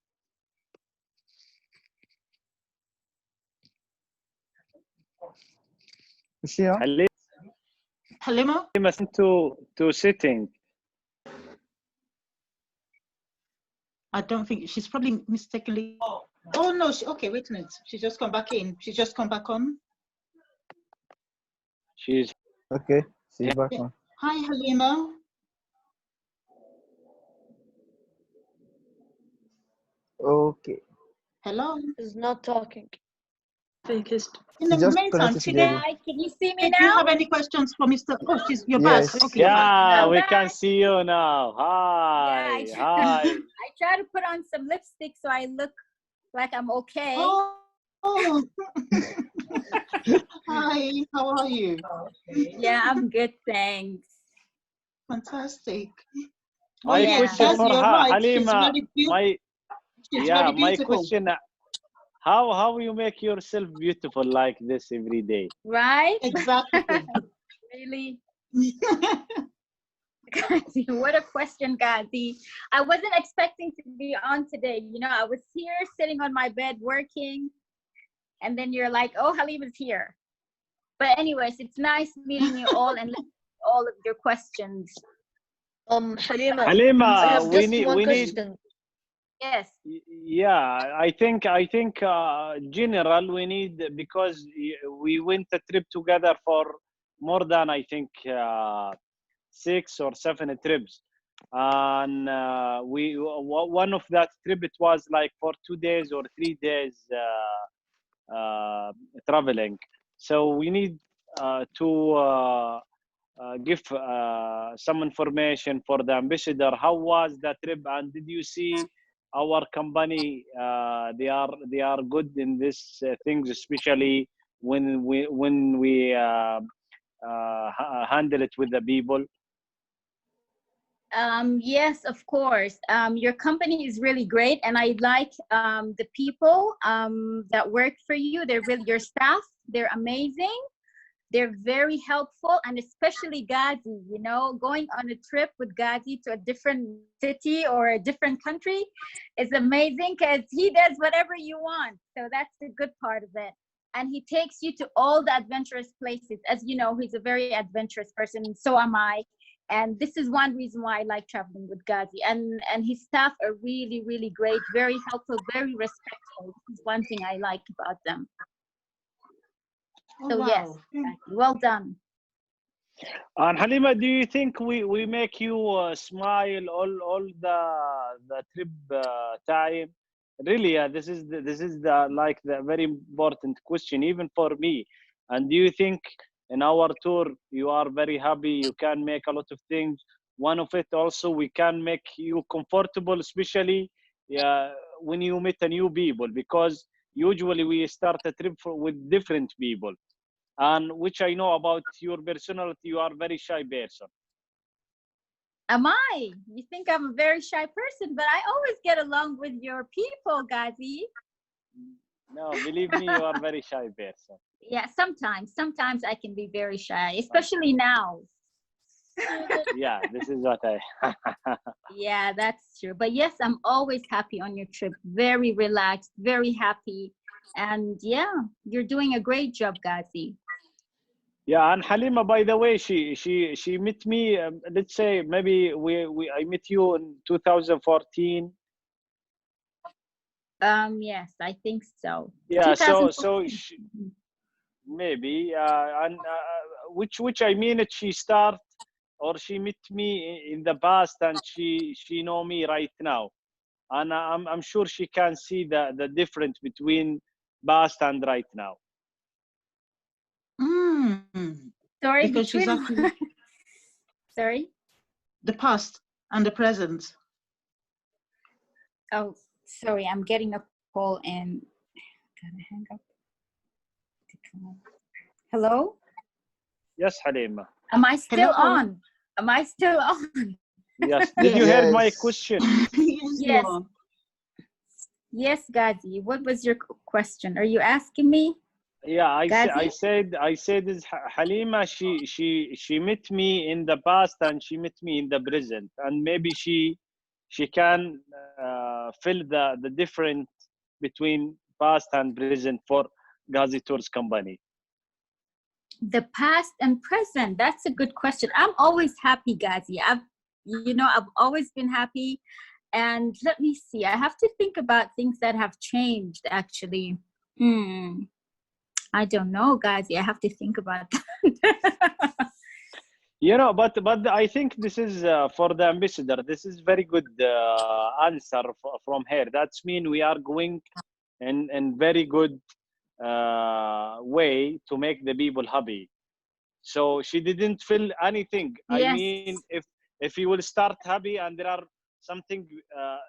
Halima? To sitting. I don't think she's probably mistakenly. Oh no! Okay, wait a minute. She's just come back in. She's just come back on. She's okay. She's back on. Hi, Halima. Okay. Hello. She's not talking. Focused. In the meantime, Chide, can you see me do now? you have any questions for Mr. Oh, you're Yes. back. Okay, you're back. Yeah, we can see you now. Hi, Yeah, hi. I try to put on some lipstick so I look like I'm okay. Oh. Hi, how are you? Yeah, I'm good, thanks. Fantastic. My question for you're her, right. Halima. She's very beautiful. My question. How you make yourself beautiful like this every day? Right? Exactly. Really? Ghazi, what a question, Ghazi. I wasn't expecting to be on today. You know, I was here sitting on my bed working, and then you're like, oh, Halima's here. But anyways, it's nice meeting you all and listening to all of your questions. Halima, I have just one question. Yes. Yeah, I think general we need, because we went a trip together for more than I think 6 or 7 trips, and one of that trip it was like for 2 days or 3 days traveling. So we need to give some information for the ambassador. How was that trip, and did you see our company? They are good in this things, especially when we handle it with the people. Yes, of course. Your company is really great, and I like the people that work for you. They're really, your staff, they're amazing. They're very helpful, and especially Ghazi, you know, going on a trip with Ghazi to a different city or a different country is amazing because he does whatever you want. So that's the good part of it. And he takes you to all the adventurous places. As you know, he's a very adventurous person, and so am I. And this is one reason why I like traveling with Ghazi. And his staff are really, really great, very helpful, very respectful. This is one thing I like about them. So yes, well done. And Halima, do you think we make you smile all the trip time? Really, this is the like the very important question even for me. And do you think in our tour you are very happy? You can make a lot of things. One of it also, we can make you comfortable, especially when you meet a new people, because usually we start a trip with different people. And which I know about your personality, you are a very shy person. Am I? You think I'm a very shy person, but I always get along with your people, Ghazi. No, believe me, you are a very shy person. Yeah, sometimes I can be very shy, especially now. Yeah, this is what I. Yeah, that's true. But yes, I'm always happy on your trip. Very relaxed, very happy. And yeah, you're doing a great job, Ghazi. Yeah, and Halima, by the way, she met me. Let's say maybe I met you in 2014. Yes, I think so. Yeah, so 2014. maybe and which I mean it. She start or she met me in the past, and she know me right now, and I'm sure she can see the difference between past and right now. Sorry, Because she's between actually sorry. the past and the present. Oh, sorry, I'm getting a call and gotta hang up. Hello? Yes, Halima. Am I still Hello? on? Am I still on? Yes. Did you hear my Yes. question? Yes. Yes, Ghazi. What was your question? Are you asking me? Yeah, I Ghazi? said is Halima. She met me in the past and she met me in the present, and maybe she can fill the difference between past and present for Ghazi Tours company. The past and present. That's a good question. I'm always happy, Ghazi. I've always been happy. And let me see. I have to think about things that have changed, actually. I don't know, Ghazi. I have to think about that. You know, but I think this is for the ambassador. This is very good answer from her. That's mean we are going in very good way to make the people happy. So she didn't feel anything. I Yes. mean, if you will start happy and there are something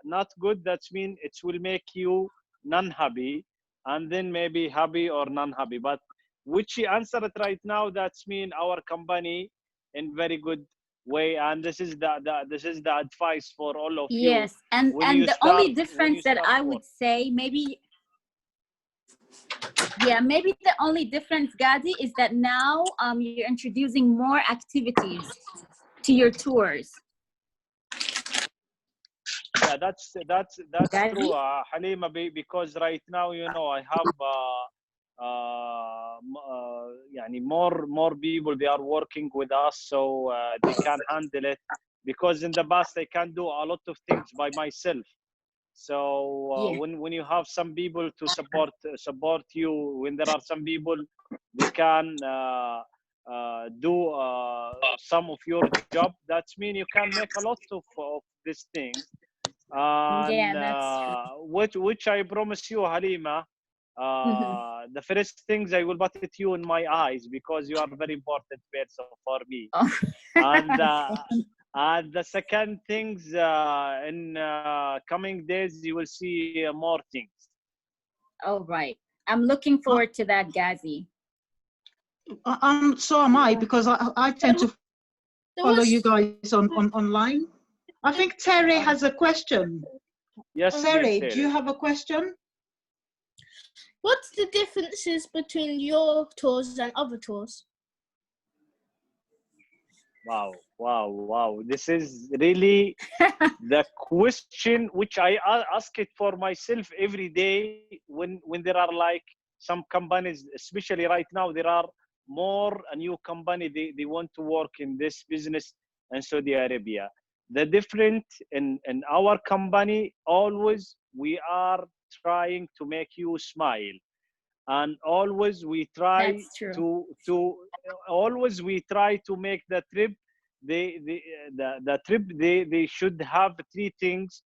not good, that's mean it will make you non-happy, and then maybe happy or non-happy. But which she answered it right now, that's mean our company in very good way, and this is the advice for all of you. Yes, and You the start, only difference that I would say, maybe the only difference, Ghazi, is that now you're introducing more activities to your tours. Yeah, that's Ghazi? true, Halima, because right now, you know, I have يعني more people, they are working with us, so they can handle it, because in the past I can do a lot of things by myself. So when you have some people to support you, when there are some people they can do some of your job, that's mean you can make a lot of these things. And that's true. which I promise you, Halima, the first things I will put it you in my eyes, because you are a very important person for me. And the second things, in coming days, you will see more things. All right. I'm looking forward to that, Ghazi. So am I, because I tend to follow you guys on online. I think Terry has a question. Yes, Terry, please, do you have a question? What's the differences between your tours and other tours? Wow. This is really the question which I ask it for myself every day when there are like some companies, especially right now, there are more a new company, they want to work in this business in Saudi Arabia. The difference in our company, always we are trying to make you smile, and always we try to make the trip, the trip, they should have three things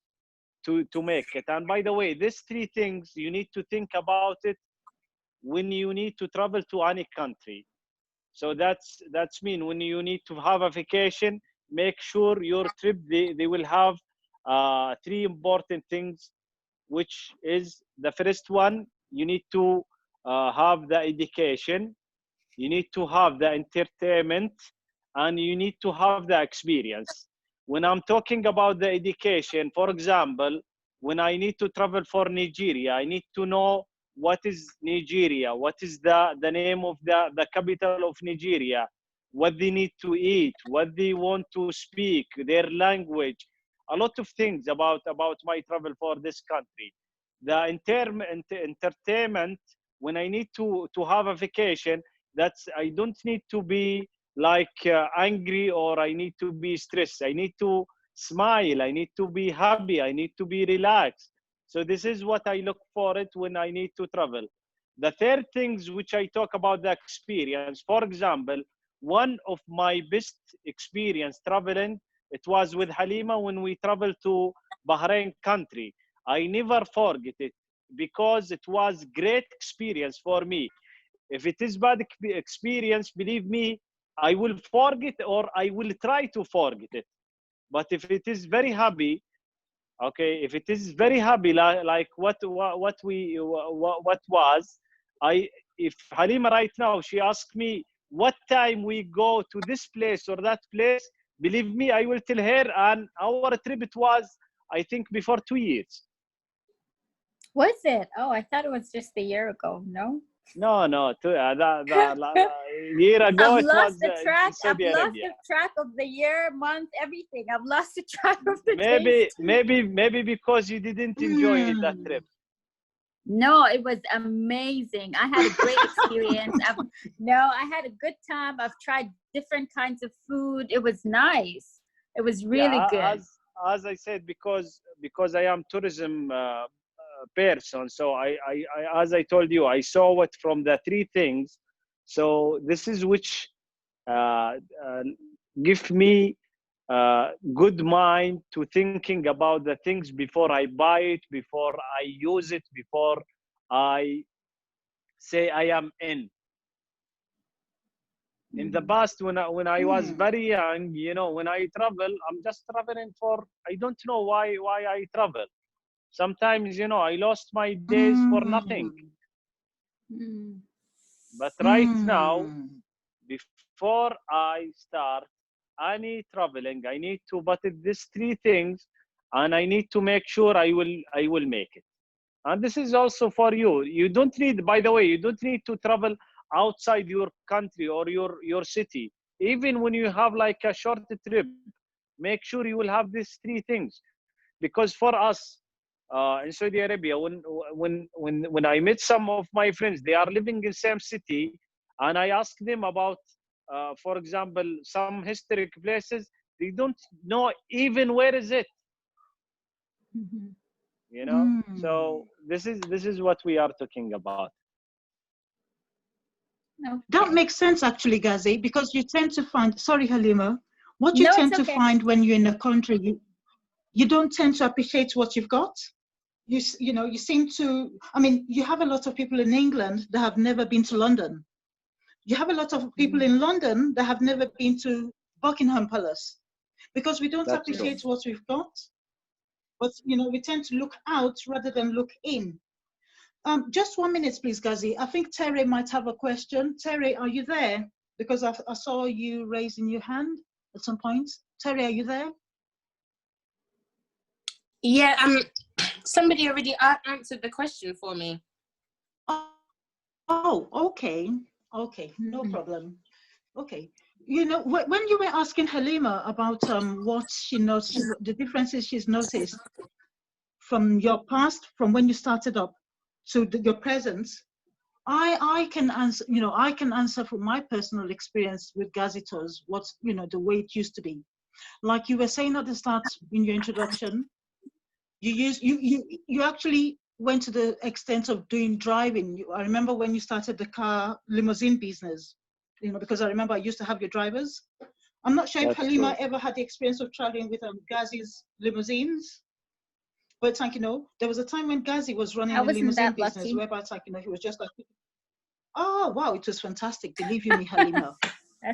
to make it. And by the way, these three things you need to think about it when you need to travel to any country. So that's mean when you need to have a vacation, make sure your trip, they will have three important things, which is the first one, you need to have the education, you need to have the entertainment, and you need to have the experience. When I'm talking about the education, for example, when I need to travel for Nigeria, I need to know what is Nigeria, what is the name of the capital of Nigeria, what they need to eat, what they want to speak, their language, a lot of things about my travel for this country. The entertainment, when I need to have a vacation, that's, I don't need to be like angry, or I need to be stressed. I need to smile, I need to be happy, I need to be relaxed. So this is what I look for it when I need to travel. The third things which I talk about the experience, for example, one of my best experience traveling, it was with Halima when we traveled to Bahrain country. I never forget it because it was great experience for me. If it is bad experience, believe me, I will forget, or I will try to forget it. But if it is very happy, okay, if it is very happy, like what was, if Halima right now, she asked me what time we go to this place or that place, believe me, I will tell her. And our trip, it was, I think, before 2 years. Was it? Oh, I thought it was just a year ago. No. No, year ago I've it lost was the track. Saudi I've lost Arabia. the track of the year, month, everything. I've lost the track of the days. Maybe because you didn't enjoy that trip. No, it was amazing. I had a great experience. I had a good time. I've tried different kinds of food. It was nice. It was really good. As I said, because I am tourism person, so I as I told you, I saw it from the three things. So this is which give me good mind to thinking about the things before I buy it, before I use it, before I say I am in. In the past, when I was very young, when I travel, I'm just traveling for, I don't know why I travel. Sometimes, I lost my days for nothing. But right now, before I start any traveling, I need to put these three things, and I need to make sure I will make it. And this is also for you. You don't need, by the way, you don't need to travel outside your country or your city. Even when you have like a short trip, make sure you will have these three things. Because for us in Saudi Arabia, when I met some of my friends, they are living in same city, and I ask them about, for example, some historic places, they don't know even where is it. So this is what we are talking about. That makes sense actually, Ghazi, because you tend to find, sorry Halima, what you tend to find when you're in a country, you don't tend to appreciate what you've got. You seem to, you have a lot of people in England that have never been to London. You have a lot of people in London that have never been to Buckingham Palace, because we don't appreciate what we've got. But, we tend to look out rather than look in. Just 1 minute, please, Ghazi. I think Terry might have a question. Terry, are you there? Because I saw you raising your hand at some point. Terry, are you there? Yeah, somebody already answered the question for me. Oh, okay. Okay, no problem. Okay. When you were asking Halima about what she noticed, the differences she's noticed from your past, from when you started up to your present, I can answer, I can answer from my personal experience with Ghazi tours, what's, the way it used to be. Like you were saying at the start in your introduction, you actually went to the extent of doing driving. I remember when you started the car limousine business, because I remember I used to have your drivers. I'm not sure if Halima ever had the experience of traveling with Ghazi's limousines. But it's like, there was a time when Ghazi was running a limousine business, whereby it's like, he was just like, oh, wow, it was fantastic. Believe you me, Halima.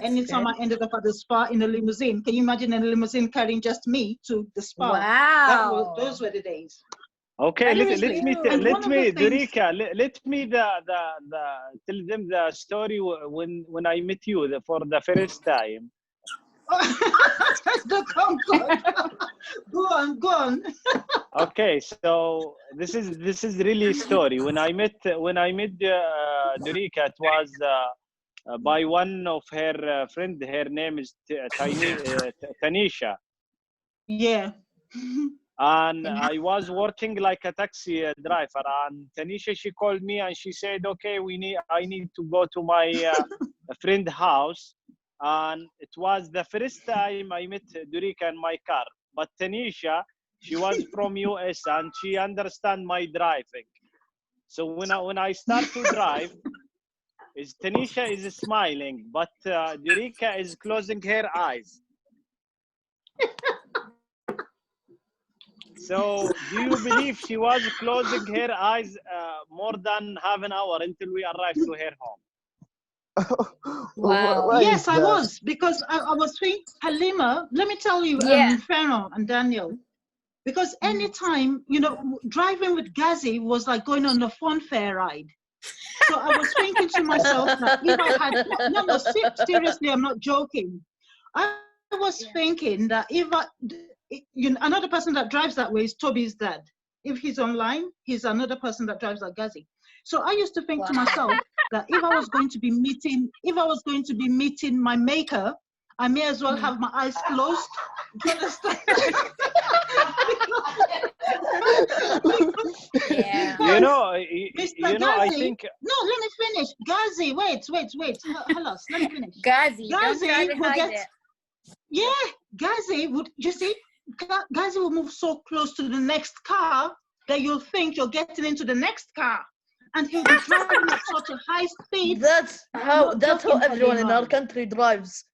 Anytime I ended up at the spa in a limousine, can you imagine a limousine carrying just me to the spa? Wow. Those were the days. Okay, let me Dorica, let me tell them the story when I met you for the first time. Go on. Okay, so this is really a story. When I met Dorica, it was by one of her friend. Her name is Tanisha. Yeah. And I was working like a taxi driver, and Tanisha, she called me and she said, okay, I need to go to my friend house. And it was the first time I met Durika in my car. But Tanisha, she was from US and she understand my driving. So when I start to drive, Tanisha is smiling, but Durika is closing her eyes. So, do you believe she was closing her eyes more than half an hour until we arrived to her home? Wow. Yes, I was, because I was thinking, Halima, let me tell you, Pharaoh and Daniel, because anytime, you know, driving with Ghazi was like going on a fun fair ride. So I was thinking to myself that if I had, seriously, I'm not joking. I was thinking that if another person that drives that way is Toby's dad. If he's online, he's another person that drives like Ghazi. So I used to think to myself that if I was going to be meeting my maker, I may as well have my eyes closed. Do you understand? Yeah. You know, Ghazi, I think. No, let me finish. Ghazi, wait. Hello, let me finish. Ghazi, don't try to hide it. Yeah, Ghazi would, you see, Ghazi will move so close to the next car that you'll think you're getting into the next car. And he'll be driving at such a high speed. That's how everyone in our country drives.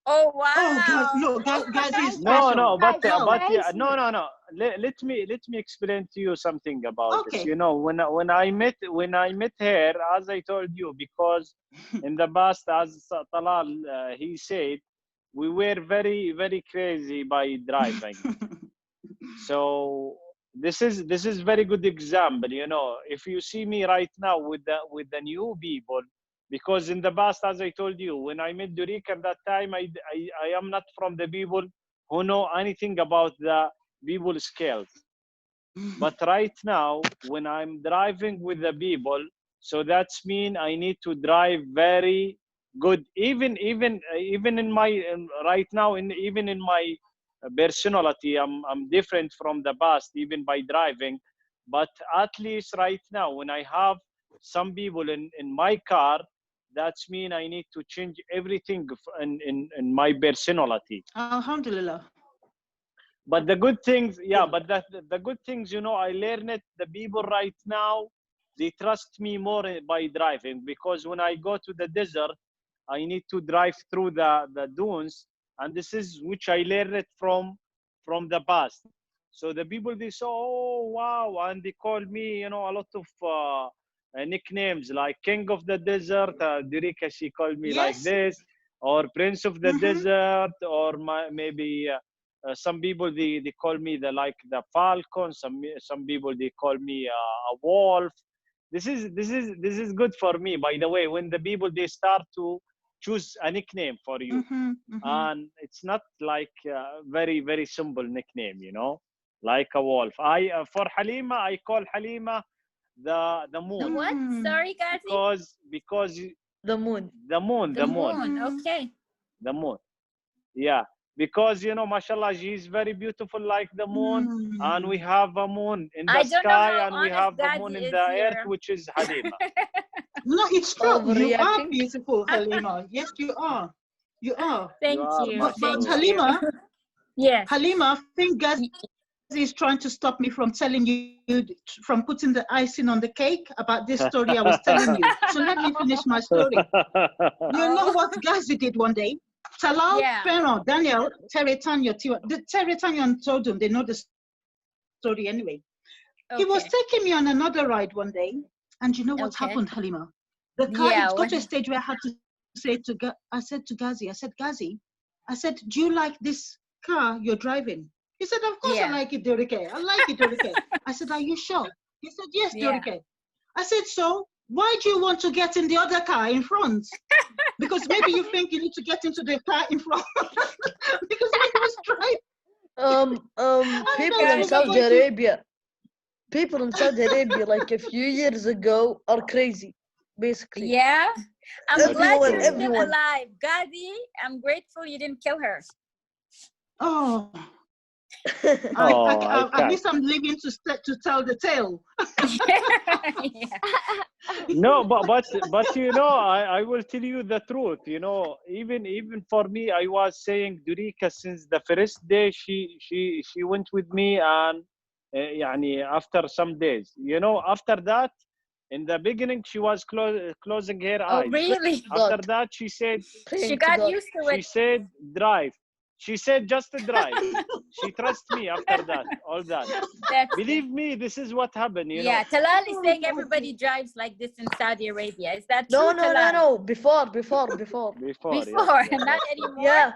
Oh wow! Oh God, no, Ghazi is No, special. but yeah, no. Let me explain to you something about this. You know, when I met her, as I told you, because in the past, as Talal he said, we were very, very crazy by driving. So this is very good example. You know, if you see me right now with the new people, because in the past, as I told you, when I met Durik at that time, I am not from the people who know anything about the people skills. But right now, when I'm driving with the people, so that's mean I need to drive very good. Even in my right now, even in my personality, I'm different from the past, even by driving. But at least right now, when I have some people in my car, that's mean I need to change everything in my personality. Alhamdulillah. But the good things, but the good things, you know, I learned it. The people right now, they trust me more by driving, because when I go to the desert, I need to drive through the dunes, and this is which I learned it from the past. So the people, they say, oh wow, and they call me, you know, a lot of nicknames like King of the Desert. Durika, she called me like this, or Prince of the Desert, or maybe. Some people they call me the falcon. Some people they call me a wolf. This is good for me. By the way, when the people they start to choose a nickname for you, and it's not like very, very simple nickname, you know, like a wolf. For Halima, I call Halima the moon. The what? Sorry, Ghazi. Because the moon. Okay. The moon. Yeah. Because, you know, mashallah, she's very beautiful like the moon, and we have a moon in the sky, and we have the moon in the earth, which is Halima. No, it's true. You are beautiful, Halima. Yes, you are. You are. Thank you. But Halima, yes. Halima, I think Ghazi is trying to stop me from telling you, from putting the icing on the cake about this story I was telling you. So let me finish my story. You know what Ghazi did one day? Talal, Pharaoh, Daniel, Teretanya, and Todum, they know the story anyway. He was taking me on another ride one day, and you know what happened, Halima? The car got to a stage where I had to say I said to Ghazi, I said, do you like this car you're driving? He said, of course I like it, Dorike. I like it, Dorike. I said, are you sure? He said, yes, Dorike. I said, so why do you want to get in the other car in front? Because maybe you think you need to get into the car in front. Because when he was driving. People in Saudi Arabia, like a few years ago, are crazy, basically. Yeah. I'm glad Everyone, you're still everyone. alive. Ghazi, I'm grateful you didn't kill her. Oh, Oh, I at can't. least I'm living to tell the tale. No, but you know, I will tell you the truth. You know, even for me, I was saying Durika since the first day she went with me, and يعني after some days, you know, after that, in the beginning she was closing her Oh, eyes. really? After that, she said She got used to she it. said drive. She said just drive. She trusts me after that. All that. That's Believe good. me, this is what happened. You Yeah, know. Talal is saying everybody drives like this in Saudi Arabia. Is that No, true, no, no, Talal? no. Before. Before, Before, yes, not anymore. Yeah.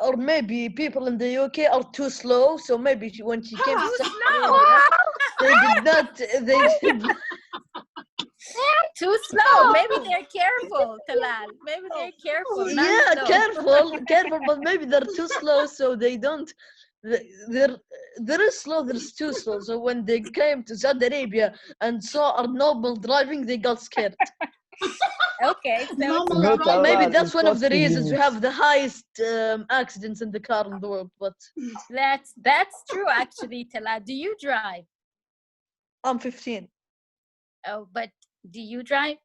Or maybe people in the UK are too slow. So maybe when she came to Too Saudi slow. Arabia, they did not. They did. Too slow. Maybe they're careful, Talal. Maybe they're careful. Not Yeah, slow. careful, but maybe they're too slow, so they don't. There is slow, there's too slow. So when they came to Saudi Arabia and saw our noble driving, they got scared. Okay, so it's No, normal. Maybe Talal, that's one of the enforce the reasons we limits. have the highest accidents in the car in the world. But That's true, actually, Talal. Do you drive? I'm 15. Oh, but do you drive?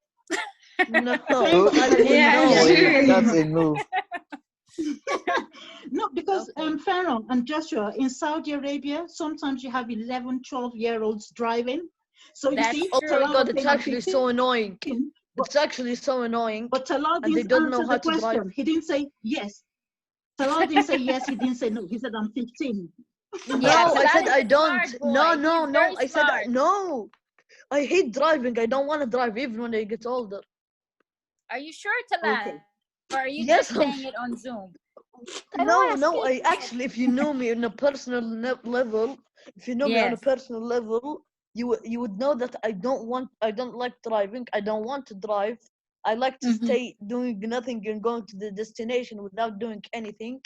No, So, I will know. that's a move. No, because Pharaoh and Joshua, in Saudi Arabia, sometimes you have 11, 12-year-olds driving. So you That's see, Oh my Talal God, was it's saying I'm actually so 15, annoying. but It's actually so annoying. Talal And they didn't don't know answer how the to drive. question. He didn't say yes. Talal didn't say yes. He didn't say no. He said I'm 15. Yeah, No, I Talal said is I a don't. smart No, boy. no, He's no. very I said smart. no. I hate driving. I don't want to drive even when I get older. Are you sure, Talal? Okay. Or are you Yes, just saying it on Zoom? no. I actually, if you know me on a personal level, if you know me on a Yes. personal level, you would know that I don't like driving. I don't want to drive. I like to stay doing nothing and going to the destination without doing anything.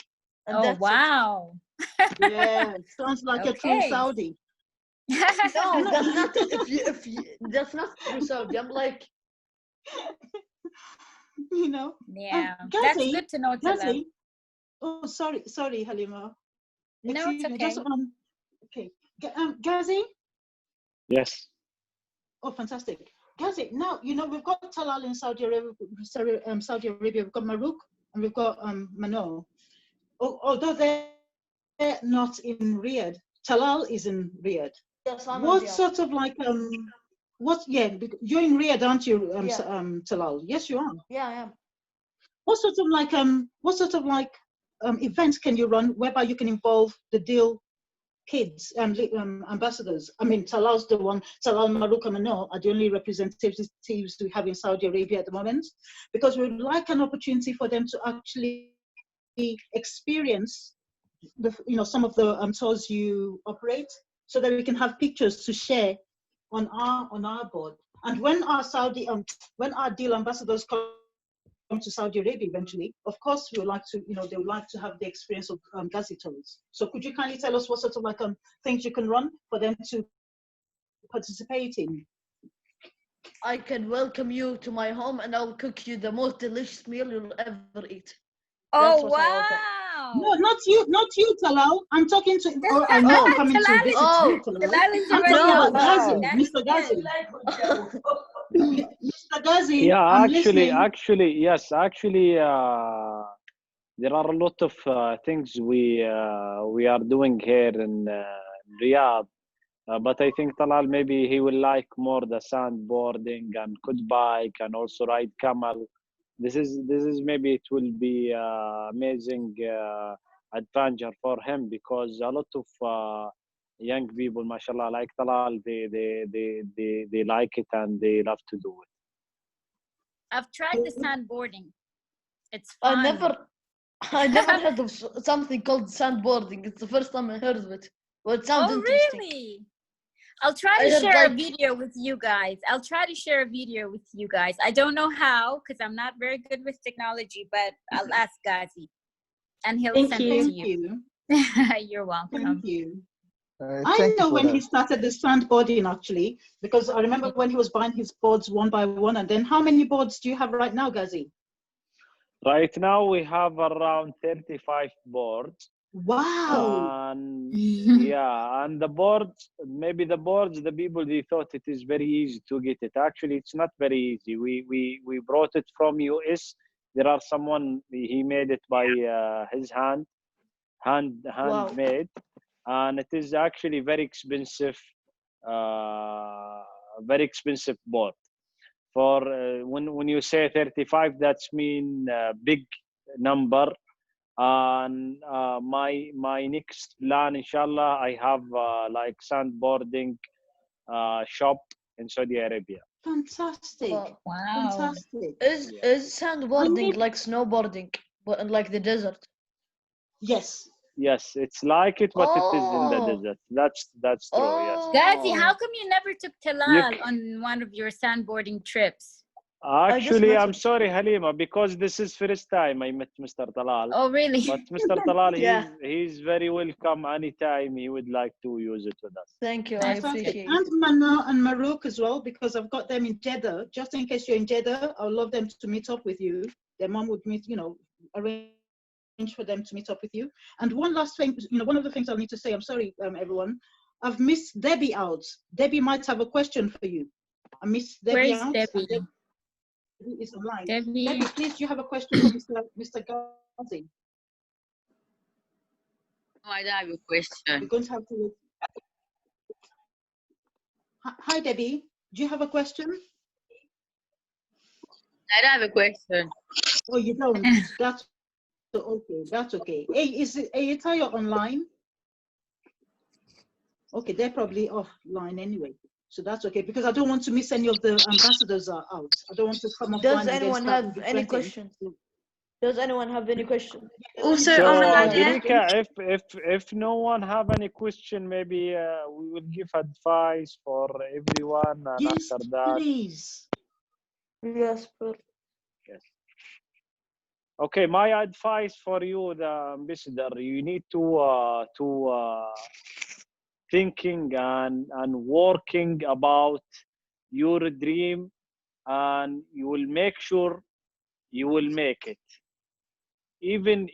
And Oh, that's wow. Yeah, sounds like a true Okay. Saudi. it. No, that's not. If you that's not true Saudi. I'm like, You know. Yeah, that's Ghazi, good to know, Talal. Ghazi. Oh, sorry, Halima. No, Excuse it's me. okay. Just okay. Ghazi. Yes. Oh, fantastic. Ghazi, now, you know, we've got Talal in Saudi Arabia, Saudi Arabia, we've got Maruk, and we've got Mano. Although they're not in Riyadh, Talal is in Riyadh. yes, I'm What Riyadh. sort of like, you're in Riyadh, aren't you, Yeah. Talal? Yes, you are. Yeah, I am. What sort of like events can you run whereby you can involve the DIL kids and ambassadors? I mean, Talal's the one. Talal, Maruk, and Mano are the only representatives we have in Saudi Arabia at the moment, because we would like an opportunity for them to actually experience some of the tours you operate, so that we can have pictures to share on our board. And when our DIL ambassadors come to Saudi Arabia eventually, of course, we would like to, they would like to have the experience of Ghazi tours. So could you kindly tell us what sort of like things you can run for them to participate in? I can welcome you to my home and I'll cook you the most delicious meal you'll ever eat. Oh, That's what I offer. wow. No, not you, Talal. I'm talking to. Oh, I know I'm coming to visit you, Talal. Talal is I'm already talking on about Ghazi, board. That's Mr. Ghazi. Mr. Ghazi, Yeah, I'm actually, listening. yes, actually, there are a lot of things we are doing here in Riyadh. But I think Talal, maybe he will like more the sandboarding and quad bike and also ride camel. This is maybe it will be amazing adventure for him, because a lot of young people, mashallah, like Talal, they like it and they love to do it. I've tried the sandboarding. It's I fun. never heard of something called sandboarding. It's the first time I heard of it. Well, it sounds Oh, interesting. really? I'll try I to heard, share a like- video with you guys. I don't know how, because I'm not very good with technology, but I'll ask Ghazi and he'll Thank send you. it to you. You're welcome. Thank you. I Thank you know for when he that. started the sandboarding actually, because I remember when he was buying his boards one by one. And then how many boards do you have right now, Ghazi? Right now we have around 35 boards. Wow. And yeah, and the boards, maybe the boards, the people, they thought it is very easy to get it. Actually, it's not very easy. We brought it from US. There are someone, he made it by his handmade, and it is actually very expensive, very expensive board. For when you say 35, that's mean big number. And my next plan, inshallah, I have like sandboarding shop in Saudi Arabia. Fantastic. Wow. Fantastic. Is sandboarding like snowboarding, but in like the desert? Yes. Yes, it's like it, but it is in the desert. That's true. Yes. Ghazi, how come you never took You Talal on one of your sandboarding trips? Actually, I'm sorry, Halima, because this is first time I met Mr. Talal. Oh, really? But Mr. Talal, Yeah. he's very welcome anytime he would like to use it with us. Thank you. I Fantastic. appreciate And it. Mana and Maroc as well, because I've got them in Jeddah. Just in case you're in Jeddah, I'd love them to meet up with you. Their mom would meet, arrange for them to meet up with you. And one last thing, one of the things I'll need to say, I'm sorry, everyone, I've missed Debbie out. Debbie might have a question for you. I missed Debbie Where's out. Debbie? Debbie is online. Debbie. Debbie, please, do you have a question for Mr. Ghazi? Oh, I don't have a question. We're going to have to. Hi, Debbie. Do you have a question? I don't have a question. Oh, you don't? That's okay. That's okay. Hey, is it Ayetaya online? Okay, they're probably offline anyway. So that's okay, because I don't want to miss any of the ambassadors are out. I don't want to come off. Does anyone have any questions? Does anyone have any questions? Also, So, Nadia. Derika, if no one have any question, maybe we will give advice for everyone, and yes, after that, please. Yes, perfect. Yes. Okay, my advice for you, the ambassador, you need to thinking and working about your dream, and you will make sure you will make it. Even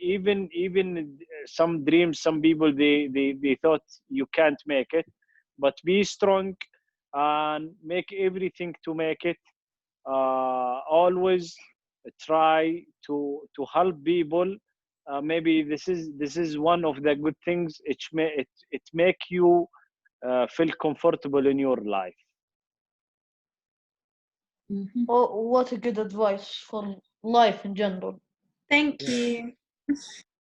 some dreams, some people they thought you can't make it, but be strong and make everything to make it. Always try to help people. Maybe this is one of the good things. It make you feel comfortable in your life. Oh, what a good advice for life in general. Thank you.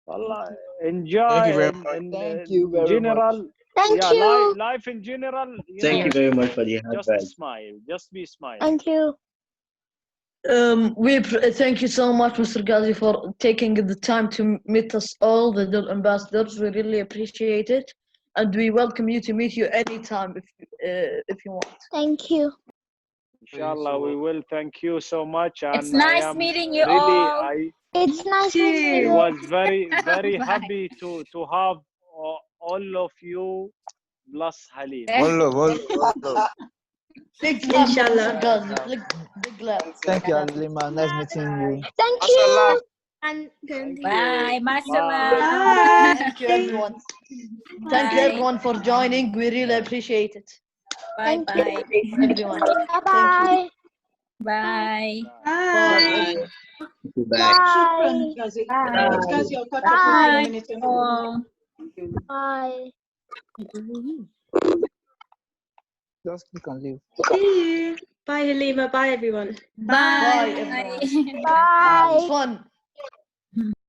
Allah, enjoy. Thank you very in, much. in Thank you very general, much. Thank yeah, you. life in general. Thank you very much for the Just advice. smile. Just be smiling. Thank you. Thank you so much, Mr. Ghazi, for taking the time to meet us all, the DIL ambassadors. We really appreciate it, and we welcome you to meet you anytime if you want. Thank you. Inshallah, we will. Thank you so much, and It's nice I am meeting you really all. It's nice meeting I you. was very Bye. happy to have all of you plus Halim. One love, one love. Big clap for Inshallah. Mr. Ghazi. Big clap. Thank you, Alima. Nice meeting you. Thank you. And Bye. Mashallah. Bye. Thank you, everyone. Thank you, Bye. everyone, for joining. We really appreciate it. Bye. Thank Bye. Everyone. Bye-bye. Bye. Bye. Goodbye. Shukran, Ghazi. Ghazi, I'll catch up with you in a Bye. minute. Oh. Bye. Just click on leave. See you. Bye, Halima. Bye, everyone. Bye, Bye. everyone. Bye. It's fun.